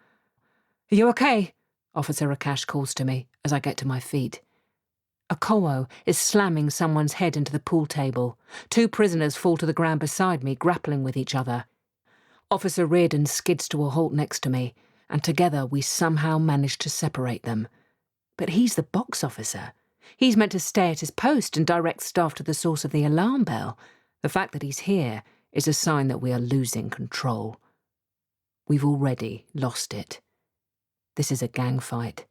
"Are you okay?" Officer Akash calls to me as I get to my feet. Akowo is slamming someone's head into the pool table. 2 prisoners fall to the ground beside me, grappling with each other. Officer Reardon skids to a halt next to me, and together we somehow manage to separate them. But he's the box officer. He's meant to stay at his post and direct staff to the source of the alarm bell. The fact that he's here is a sign that we are losing control. We've already lost it. This is a gang fight.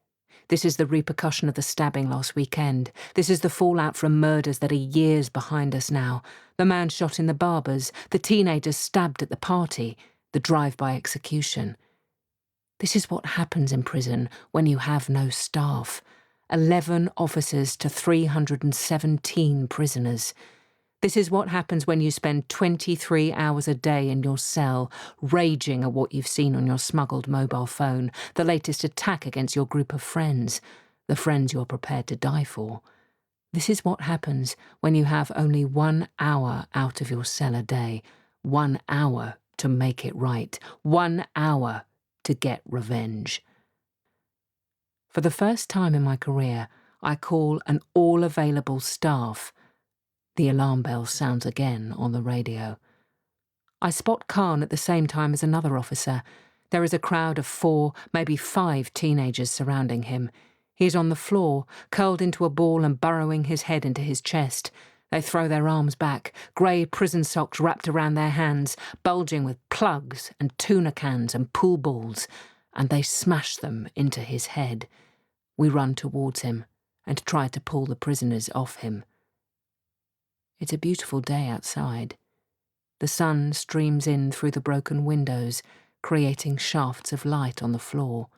This is the repercussion of the stabbing last weekend. This is the fallout from murders that are years behind us now. The man shot in the Barbers, the teenagers stabbed at the party, the drive-by execution. This is what happens in prison when you have no staff. 11 officers to 317 prisoners. This is what happens when you spend 23 hours a day in your cell, raging at what you've seen on your smuggled mobile phone, the latest attack against your group of friends, the friends you're prepared to die for. This is what happens when you have only 1 hour out of your cell a day, 1 hour to make it right, 1 hour to get revenge. For the first time in my career, I call an all-available staff. The alarm bell sounds again on the radio. I spot Khan at the same time as another officer. There is a crowd of 4, maybe 5 teenagers surrounding him. He is on the floor, curled into a ball and burrowing his head into his chest. They throw their arms back, grey prison socks wrapped around their hands, bulging with plugs and tuna cans and pool balls, and they smash them into his head. We run towards him and try to pull the prisoners off him. It's a beautiful day outside. The sun streams in through the broken windows, creating shafts of light on the floor.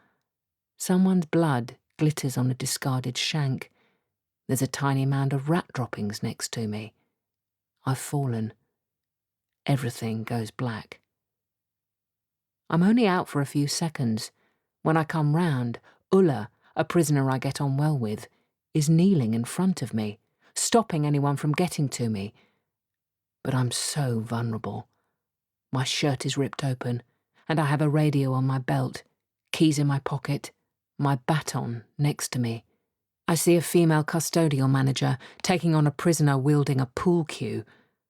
Someone's blood glitters on a discarded shank. There's a tiny mound of rat droppings next to me. I've fallen. Everything goes black. I'm only out for a few seconds. When I come round, Ulla, a prisoner I get on well with, is kneeling in front of me, stopping anyone from getting to me. But I'm so vulnerable. My shirt is ripped open, and I have a radio on my belt, keys in my pocket, my baton next to me. I see a female custodial manager taking on a prisoner wielding a pool cue.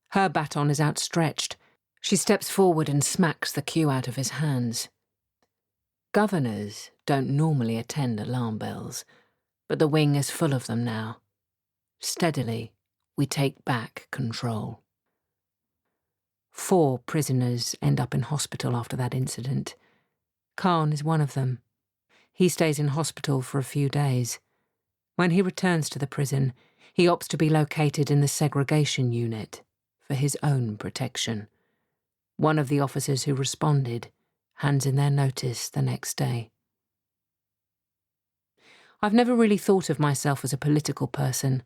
Her baton is outstretched. She steps forward and smacks the cue out of his hands. Governors don't normally attend alarm bells, but the wing is full of them now. Steadily, we take back control. 4 prisoners end up in hospital after that incident. Khan is one of them. He stays in hospital for a few days. When he returns to the prison, he opts to be located in the segregation unit for his own protection. One of the officers who responded hands in their notice the next day. I've never really thought of myself as a political person,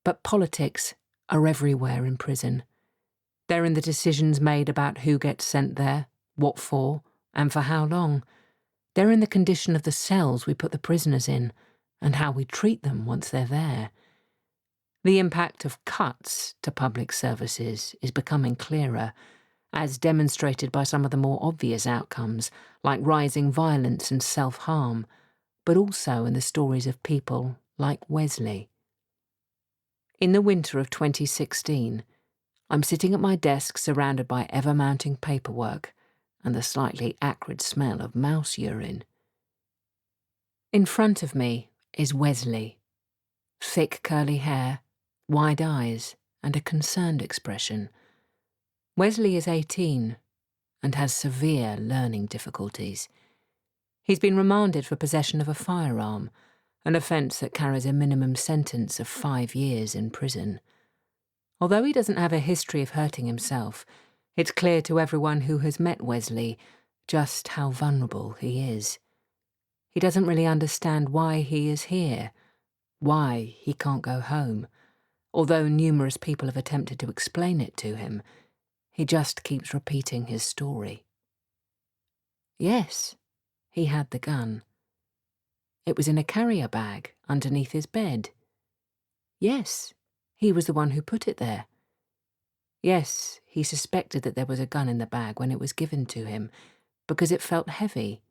but politics are everywhere in prison. They're in the decisions made about who gets sent there, what for, and for how long. They're in the condition of the cells we put the prisoners in, and how we treat them once they're there. The impact of cuts to public services is becoming clearer, as demonstrated by some of the more obvious outcomes, like rising violence and self-harm, but also in the stories of people like Wesley. In the winter of 2016, I'm sitting at my desk surrounded by ever-mounting paperwork and the slightly acrid smell of mouse urine. In front of me is Wesley. Thick curly hair, wide eyes, and a concerned expression. Wesley is 18 and has severe learning difficulties. He's been remanded for possession of a firearm, an offence that carries a minimum sentence of 5 years in prison. Although he doesn't have a history of hurting himself, it's clear to everyone who has met Wesley just how vulnerable he is. He doesn't really understand why he is here, why he can't go home. Although numerous people have attempted to explain it to him, he just keeps repeating his story. Yes, he had the gun. It was in a carrier bag underneath his bed. Yes, he was the one who put it there. Yes, he suspected that there was a gun in the bag when it was given to him, because it felt heavy,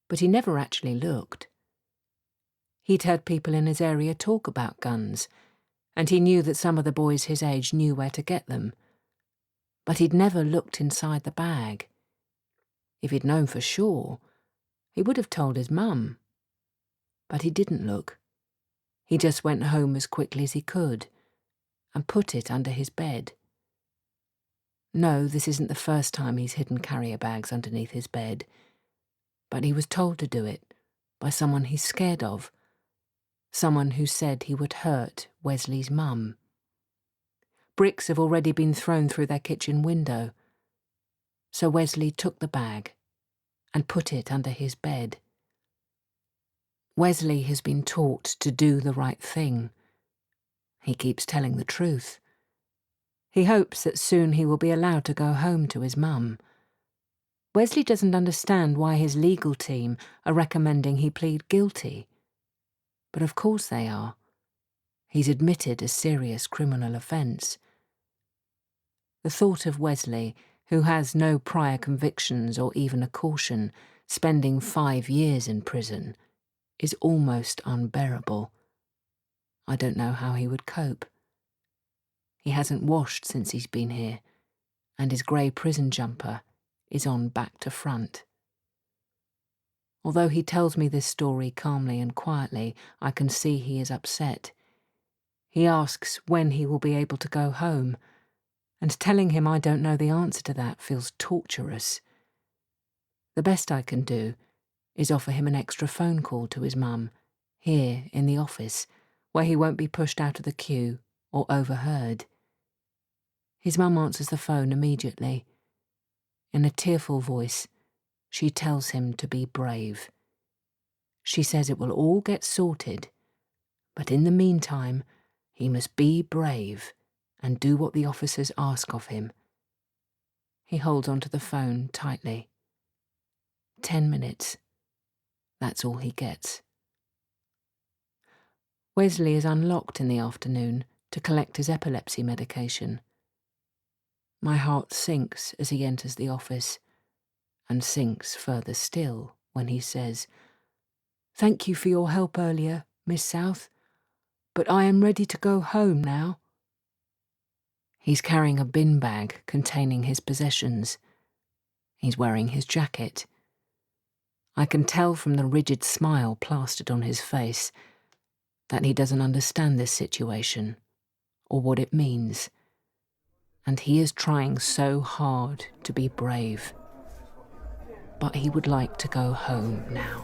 but he never actually looked. He'd heard people in his area talk about guns, and he knew that some of the boys his age knew where to get them. But he'd never looked inside the bag. If he'd known for sure, he would have told his mum. But he didn't look. He just went home as quickly as he could and put it under his bed. No, this isn't the first time he's hidden carrier bags underneath his bed, but he was told to do it by someone he's scared of, someone who said he would hurt Wesley's mum. Bricks have already been thrown through their kitchen window, so Wesley took the bag and put it under his bed. Wesley has been taught to do the right thing. He keeps telling the truth. He hopes that soon he will be allowed to go home to his mum. Wesley doesn't understand why his legal team are recommending he plead guilty. But of course they are. He's admitted a serious criminal offence. The thought of Wesley, who has no prior convictions or even a caution, spending 5 years in prison, is almost unbearable. I don't know how he would cope. He hasn't washed since he's been here, and his grey prison jumper is on back to front. Although he tells me this story calmly and quietly, I can see he is upset. He asks when he will be able to go home, and telling him I don't know the answer to that feels torturous. The best I can do is offer him an extra phone call to his mum, here in the office, where he won't be pushed out of the queue or overheard. His mum answers the phone immediately. In a tearful voice, she tells him to be brave. She says it will all get sorted, but in the meantime, he must be brave and do what the officers ask of him. He holds onto the phone tightly. 10 minutes. That's all he gets. Wesley is unlocked in the afternoon to collect his epilepsy medication. My heart sinks as he enters the office, and sinks further still when he says, "Thank you for your help earlier, Miss South, but I am ready to go home now." He's carrying a bin bag containing his possessions. He's wearing his jacket. I can tell from the rigid smile plastered on his face that he doesn't understand this situation or what it means. And he is trying so hard to be brave. But he would like to go home now.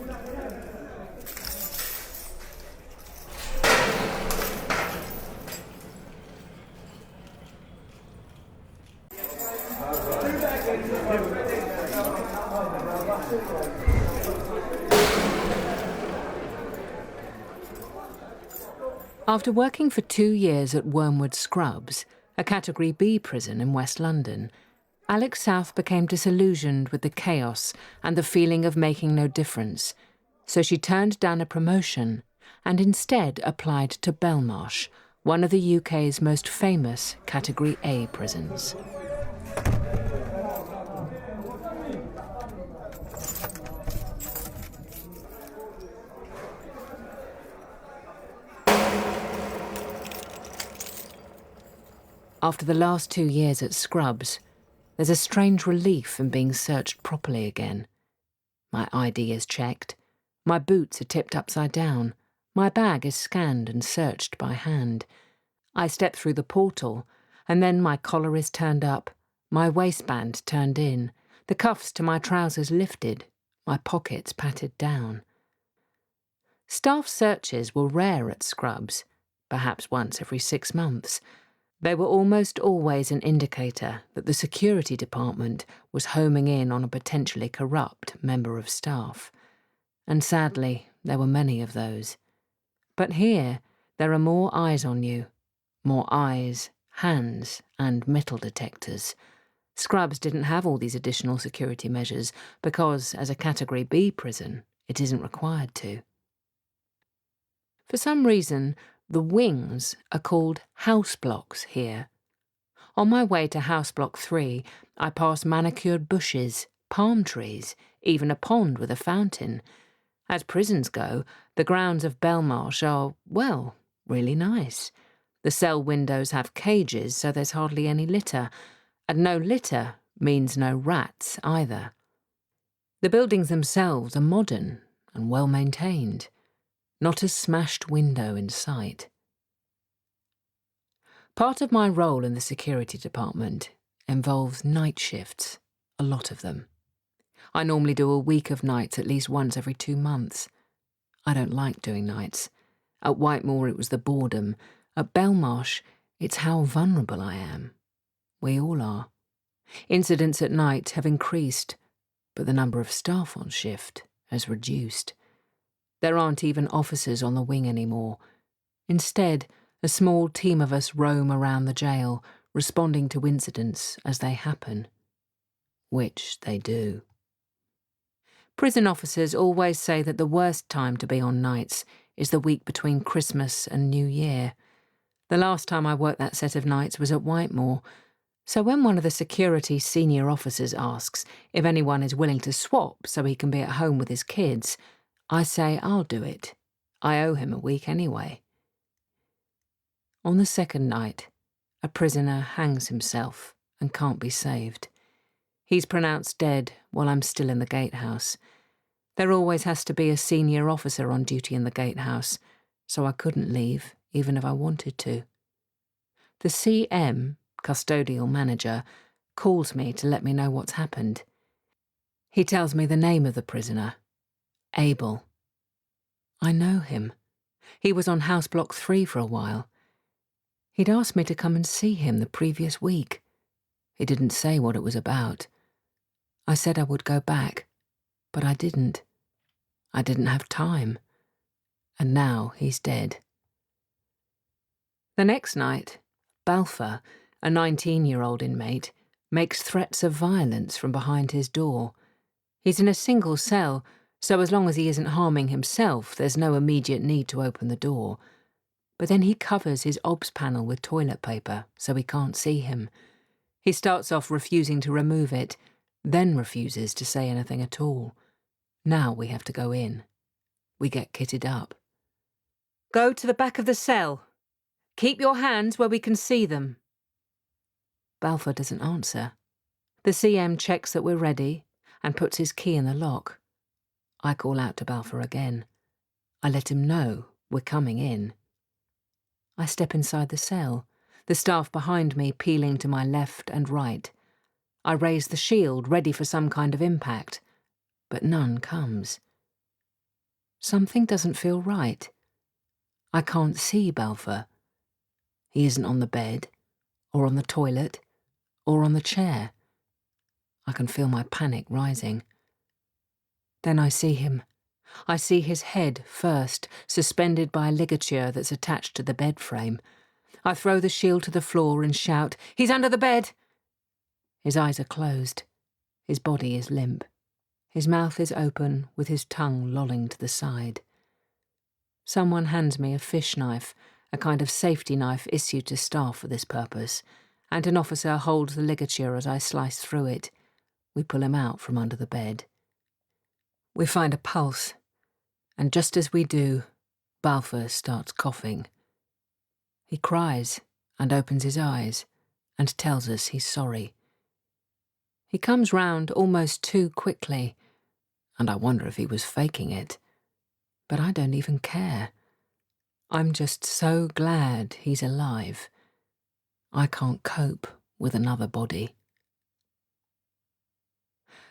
After working for 2 years at Wormwood Scrubs, a Category B prison in West London, Alex South became disillusioned with the chaos and the feeling of making no difference, so she turned down a promotion and instead applied to Belmarsh, one of the UK's most famous Category A prisons. After the last 2 years at Scrubs, there's a strange relief in being searched properly again. My ID is checked, my boots are tipped upside down, my bag is scanned and searched by hand. I step through the portal, and then my collar is turned up, my waistband turned in, the cuffs to my trousers lifted, my pockets patted down. Staff searches were rare at Scrubs, perhaps once every 6 months. They were almost always an indicator that the security department was homing in on a potentially corrupt member of staff. And sadly, there were many of those. But here, there are more eyes on you. More eyes, hands, and metal detectors. Scrubs didn't have all these additional security measures because, as a Category B prison, it isn't required to. For some reason, the wings are called house blocks here. On my way to House Block 3, I pass manicured bushes, palm trees, even a pond with a fountain. As prisons go, the grounds of Belmarsh are, well, really nice. The cell windows have cages, so there's hardly any litter, and no litter means no rats either. The buildings themselves are modern and well maintained. Not a smashed window in sight. Part of my role in the security department involves night shifts, a lot of them. I normally do a week of nights at least once every 2 months. I don't like doing nights. At Whitemoor it was the boredom. At Belmarsh, it's how vulnerable I am. We all are. Incidents at night have increased, but the number of staff on shift has reduced. There aren't even officers on the wing anymore. Instead, a small team of us roam around the jail, responding to incidents as they happen. Which they do. Prison officers always say that the worst time to be on nights is the week between Christmas and New Year. The last time I worked that set of nights was at Whitemoor, so when one of the security senior officers asks if anyone is willing to swap so he can be at home with his kids, I say I'll do it. I owe him a week anyway. On the second night, a prisoner hangs himself and can't be saved. He's pronounced dead while I'm still in the gatehouse. There always has to be a senior officer on duty in the gatehouse, so I couldn't leave, even if I wanted to. The CM, custodial manager, calls me to let me know what's happened. He tells me the name of the prisoner, Abel. I know him. He was on House Block 3 for a while. He'd asked me to come and see him the previous week. He didn't say what it was about. I said I would go back, but I didn't. I didn't have time. And now he's dead. The next night, Balfour, a 19-year-old inmate, makes threats of violence from behind his door. He's in a single cell, so as long as he isn't harming himself, there's no immediate need to open the door. But then he covers his obs panel with toilet paper so we can't see him. He starts off refusing to remove it, then refuses to say anything at all. Now we have to go in. We get kitted up. Go to the back of the cell. Keep your hands where we can see them. Balfour doesn't answer. The CM checks that we're ready and puts his key in the lock. I call out to Balfour again. I let him know we're coming in. I step inside the cell, the staff behind me peeling to my left and right. I raise the shield, ready for some kind of impact, but none comes. Something doesn't feel right. I can't see Balfour. He isn't on the bed, or on the toilet, or on the chair. I can feel my panic rising. Then I see him. I see his head first, suspended by a ligature that's attached to the bed frame. I throw the shield to the floor and shout, "He's under the bed!" His eyes are closed. His body is limp. His mouth is open, with his tongue lolling to the side. Someone hands me a fish knife, a kind of safety knife issued to staff for this purpose, and an officer holds the ligature as I slice through it. We pull him out from under the bed. We find a pulse, and just as we do, Balfour starts coughing. He cries and opens his eyes, and tells us he's sorry. He comes round almost too quickly, and I wonder if he was faking it. But I don't even care. I'm just so glad he's alive. I can't cope with another body.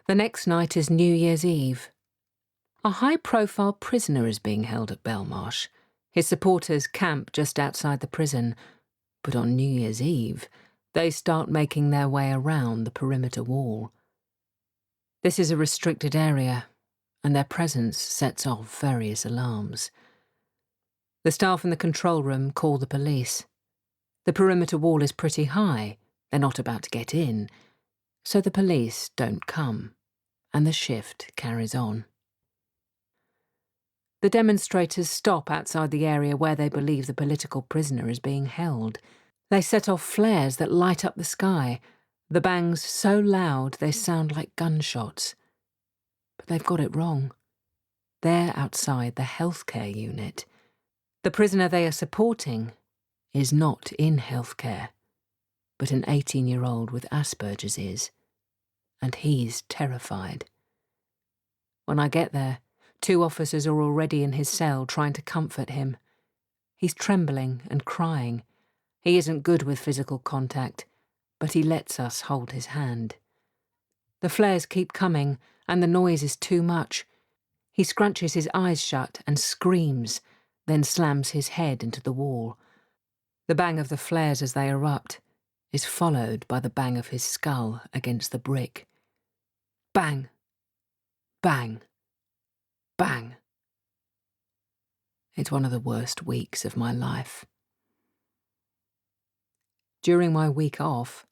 The next night is New Year's Eve. A high-profile prisoner is being held at Belmarsh. His supporters camp just outside the prison, but on New Year's Eve, they start making their way around the perimeter wall. This is a restricted area, and their presence sets off various alarms. The staff in the control room call the police. The perimeter wall is pretty high, they're not about to get in, so the police don't come, and the shift carries on. The demonstrators stop outside the area where they believe the political prisoner is being held. They set off flares that light up the sky, the bangs so loud they sound like gunshots. But they've got it wrong. They're outside the healthcare unit. The prisoner they are supporting is not in healthcare, but an 18-year-old with Asperger's is, and he's terrified. When I get there, 2 officers are already in his cell trying to comfort him. He's trembling and crying. He isn't good with physical contact, but he lets us hold his hand. The flares keep coming, and the noise is too much. He scrunches his eyes shut and screams, then slams his head into the wall. The bang of the flares as they erupt is followed by the bang of his skull against the brick. Bang! Bang! Bang! It's one of the worst weeks of my life. During my week off,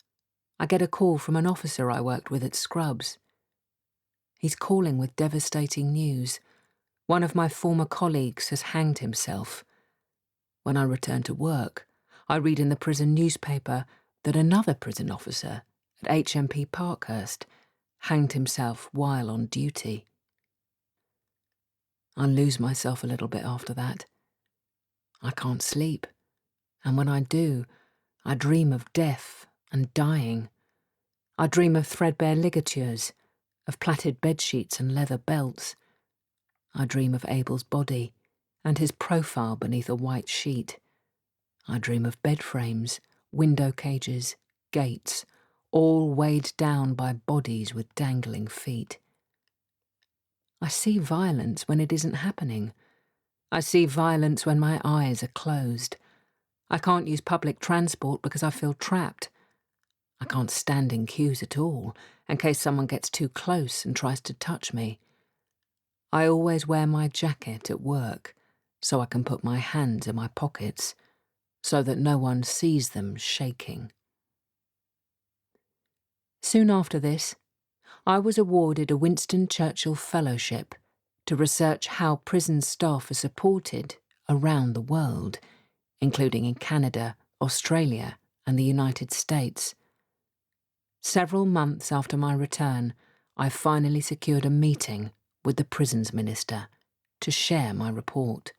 I get a call from an officer I worked with at Scrubs. He's calling with devastating news. One of my former colleagues has hanged himself. When I return to work, I read in the prison newspaper that another prison officer at HMP Parkhurst hanged himself while on duty. I lose myself a little bit after that. I can't sleep, and when I do, I dream of death and dying. I dream of threadbare ligatures, of plaited bedsheets and leather belts. I dream of Abel's body and his profile beneath a white sheet. I dream of bed frames, window cages, gates, all weighed down by bodies with dangling feet. I see violence when it isn't happening. I see violence when my eyes are closed. I can't use public transport because I feel trapped. I can't stand in queues at all, in case someone gets too close and tries to touch me. I always wear my jacket at work, so I can put my hands in my pockets, so that no one sees them shaking. Soon after this, I was awarded a Winston Churchill Fellowship to research how prison staff are supported around the world, including in Canada, Australia, and the United States. Several months after my return, I finally secured a meeting with the prisons minister to share my report.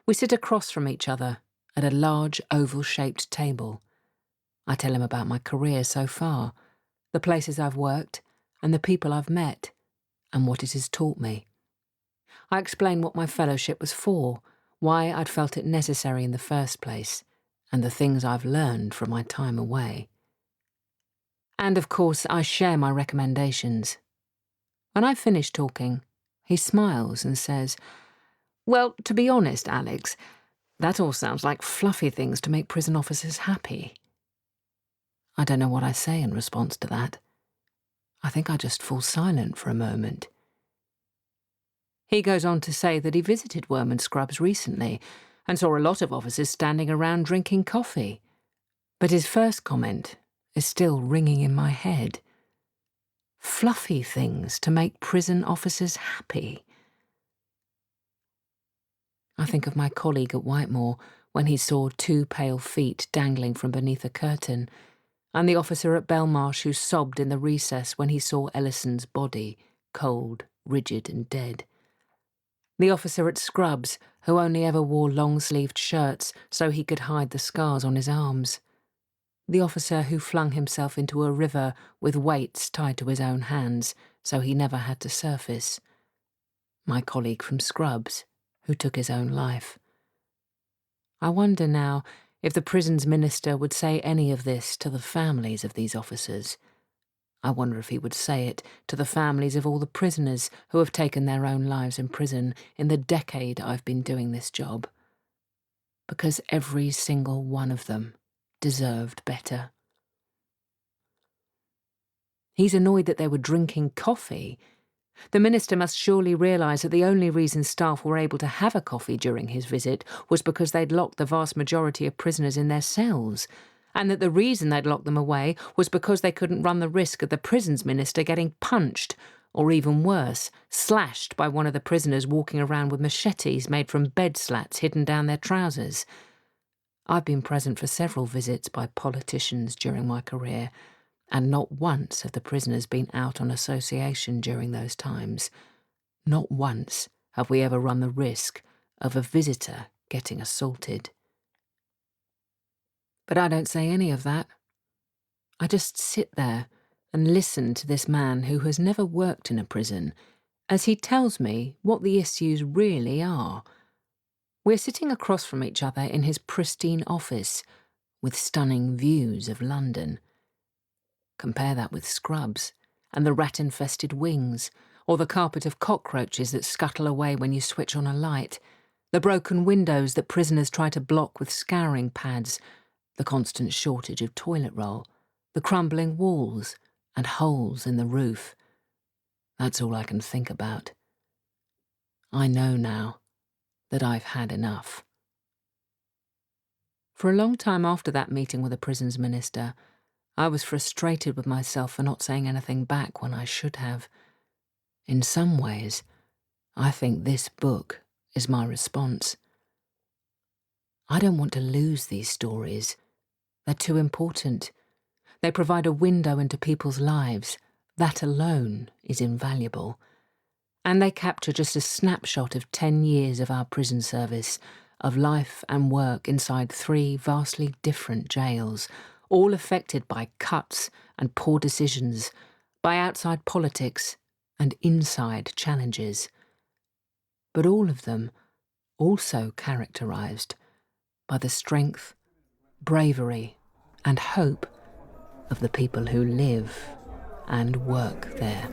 We sit across from each other at a large oval-shaped table. I tell him about my career so far, the places I've worked, and the people I've met, and what it has taught me. I explain what my fellowship was for, why I'd felt it necessary in the first place, and the things I've learned from my time away. And of course, I share my recommendations. When I finish talking, he smiles and says, "Well, to be honest, Alex, that all sounds like fluffy things to make prison officers happy." I don't know what I say in response to that. I think I just fall silent for a moment. He goes on to say that he visited Worm and Scrubs recently and saw a lot of officers standing around drinking coffee. But his first comment is still ringing in my head. Fluffy things to make prison officers happy. I think of my colleague at Whitemore when he saw 2 pale feet dangling from beneath a curtain, and the officer at Belmarsh who sobbed in the recess when he saw Ellison's body, cold, rigid and dead. The officer at Scrubs who only ever wore long-sleeved shirts so he could hide the scars on his arms. The officer who flung himself into a river with weights tied to his own hands so he never had to surface. My colleague from Scrubs, who took his own life. I wonder now if the prison's minister would say any of this to the families of these officers. I wonder if he would say it to the families of all the prisoners who have taken their own lives in prison in the decade I've been doing this job. Because every single one of them deserved better. He's annoyed that they were drinking coffee. The minister must surely realise that the only reason staff were able to have a coffee during his visit was because they'd locked the vast majority of prisoners in their cells, and that the reason they'd locked them away was because they couldn't run the risk of the prisons minister getting punched, or even worse, slashed by one of the prisoners walking around with machetes made from bed slats hidden down their trousers. I've been present for several visits by politicians during my career, and not once have the prisoners been out on association during those times. Not once have we ever run the risk of a visitor getting assaulted. But I don't say any of that. I just sit there and listen to this man who has never worked in a prison as he tells me what the issues really are. We're sitting across from each other in his pristine office with stunning views of London. Compare that with Scrubs and the rat-infested wings, or the carpet of cockroaches that scuttle away when you switch on a light, the broken windows that prisoners try to block with scouring pads, the constant shortage of toilet roll, the crumbling walls and holes in the roof. That's all I can think about. I know now that I've had enough. For a long time after that meeting with the prisons minister, I was frustrated with myself for not saying anything back when I should have. In some ways, I think this book is my response. I don't want to lose these stories. They're too important. They provide a window into people's lives. That alone is invaluable. And they capture just a snapshot of 10 years of our prison service, of life and work inside 3 vastly different jails, all affected by cuts and poor decisions, by outside politics and inside challenges. But all of them also characterised by the strength, bravery and hope of the people who live and work there.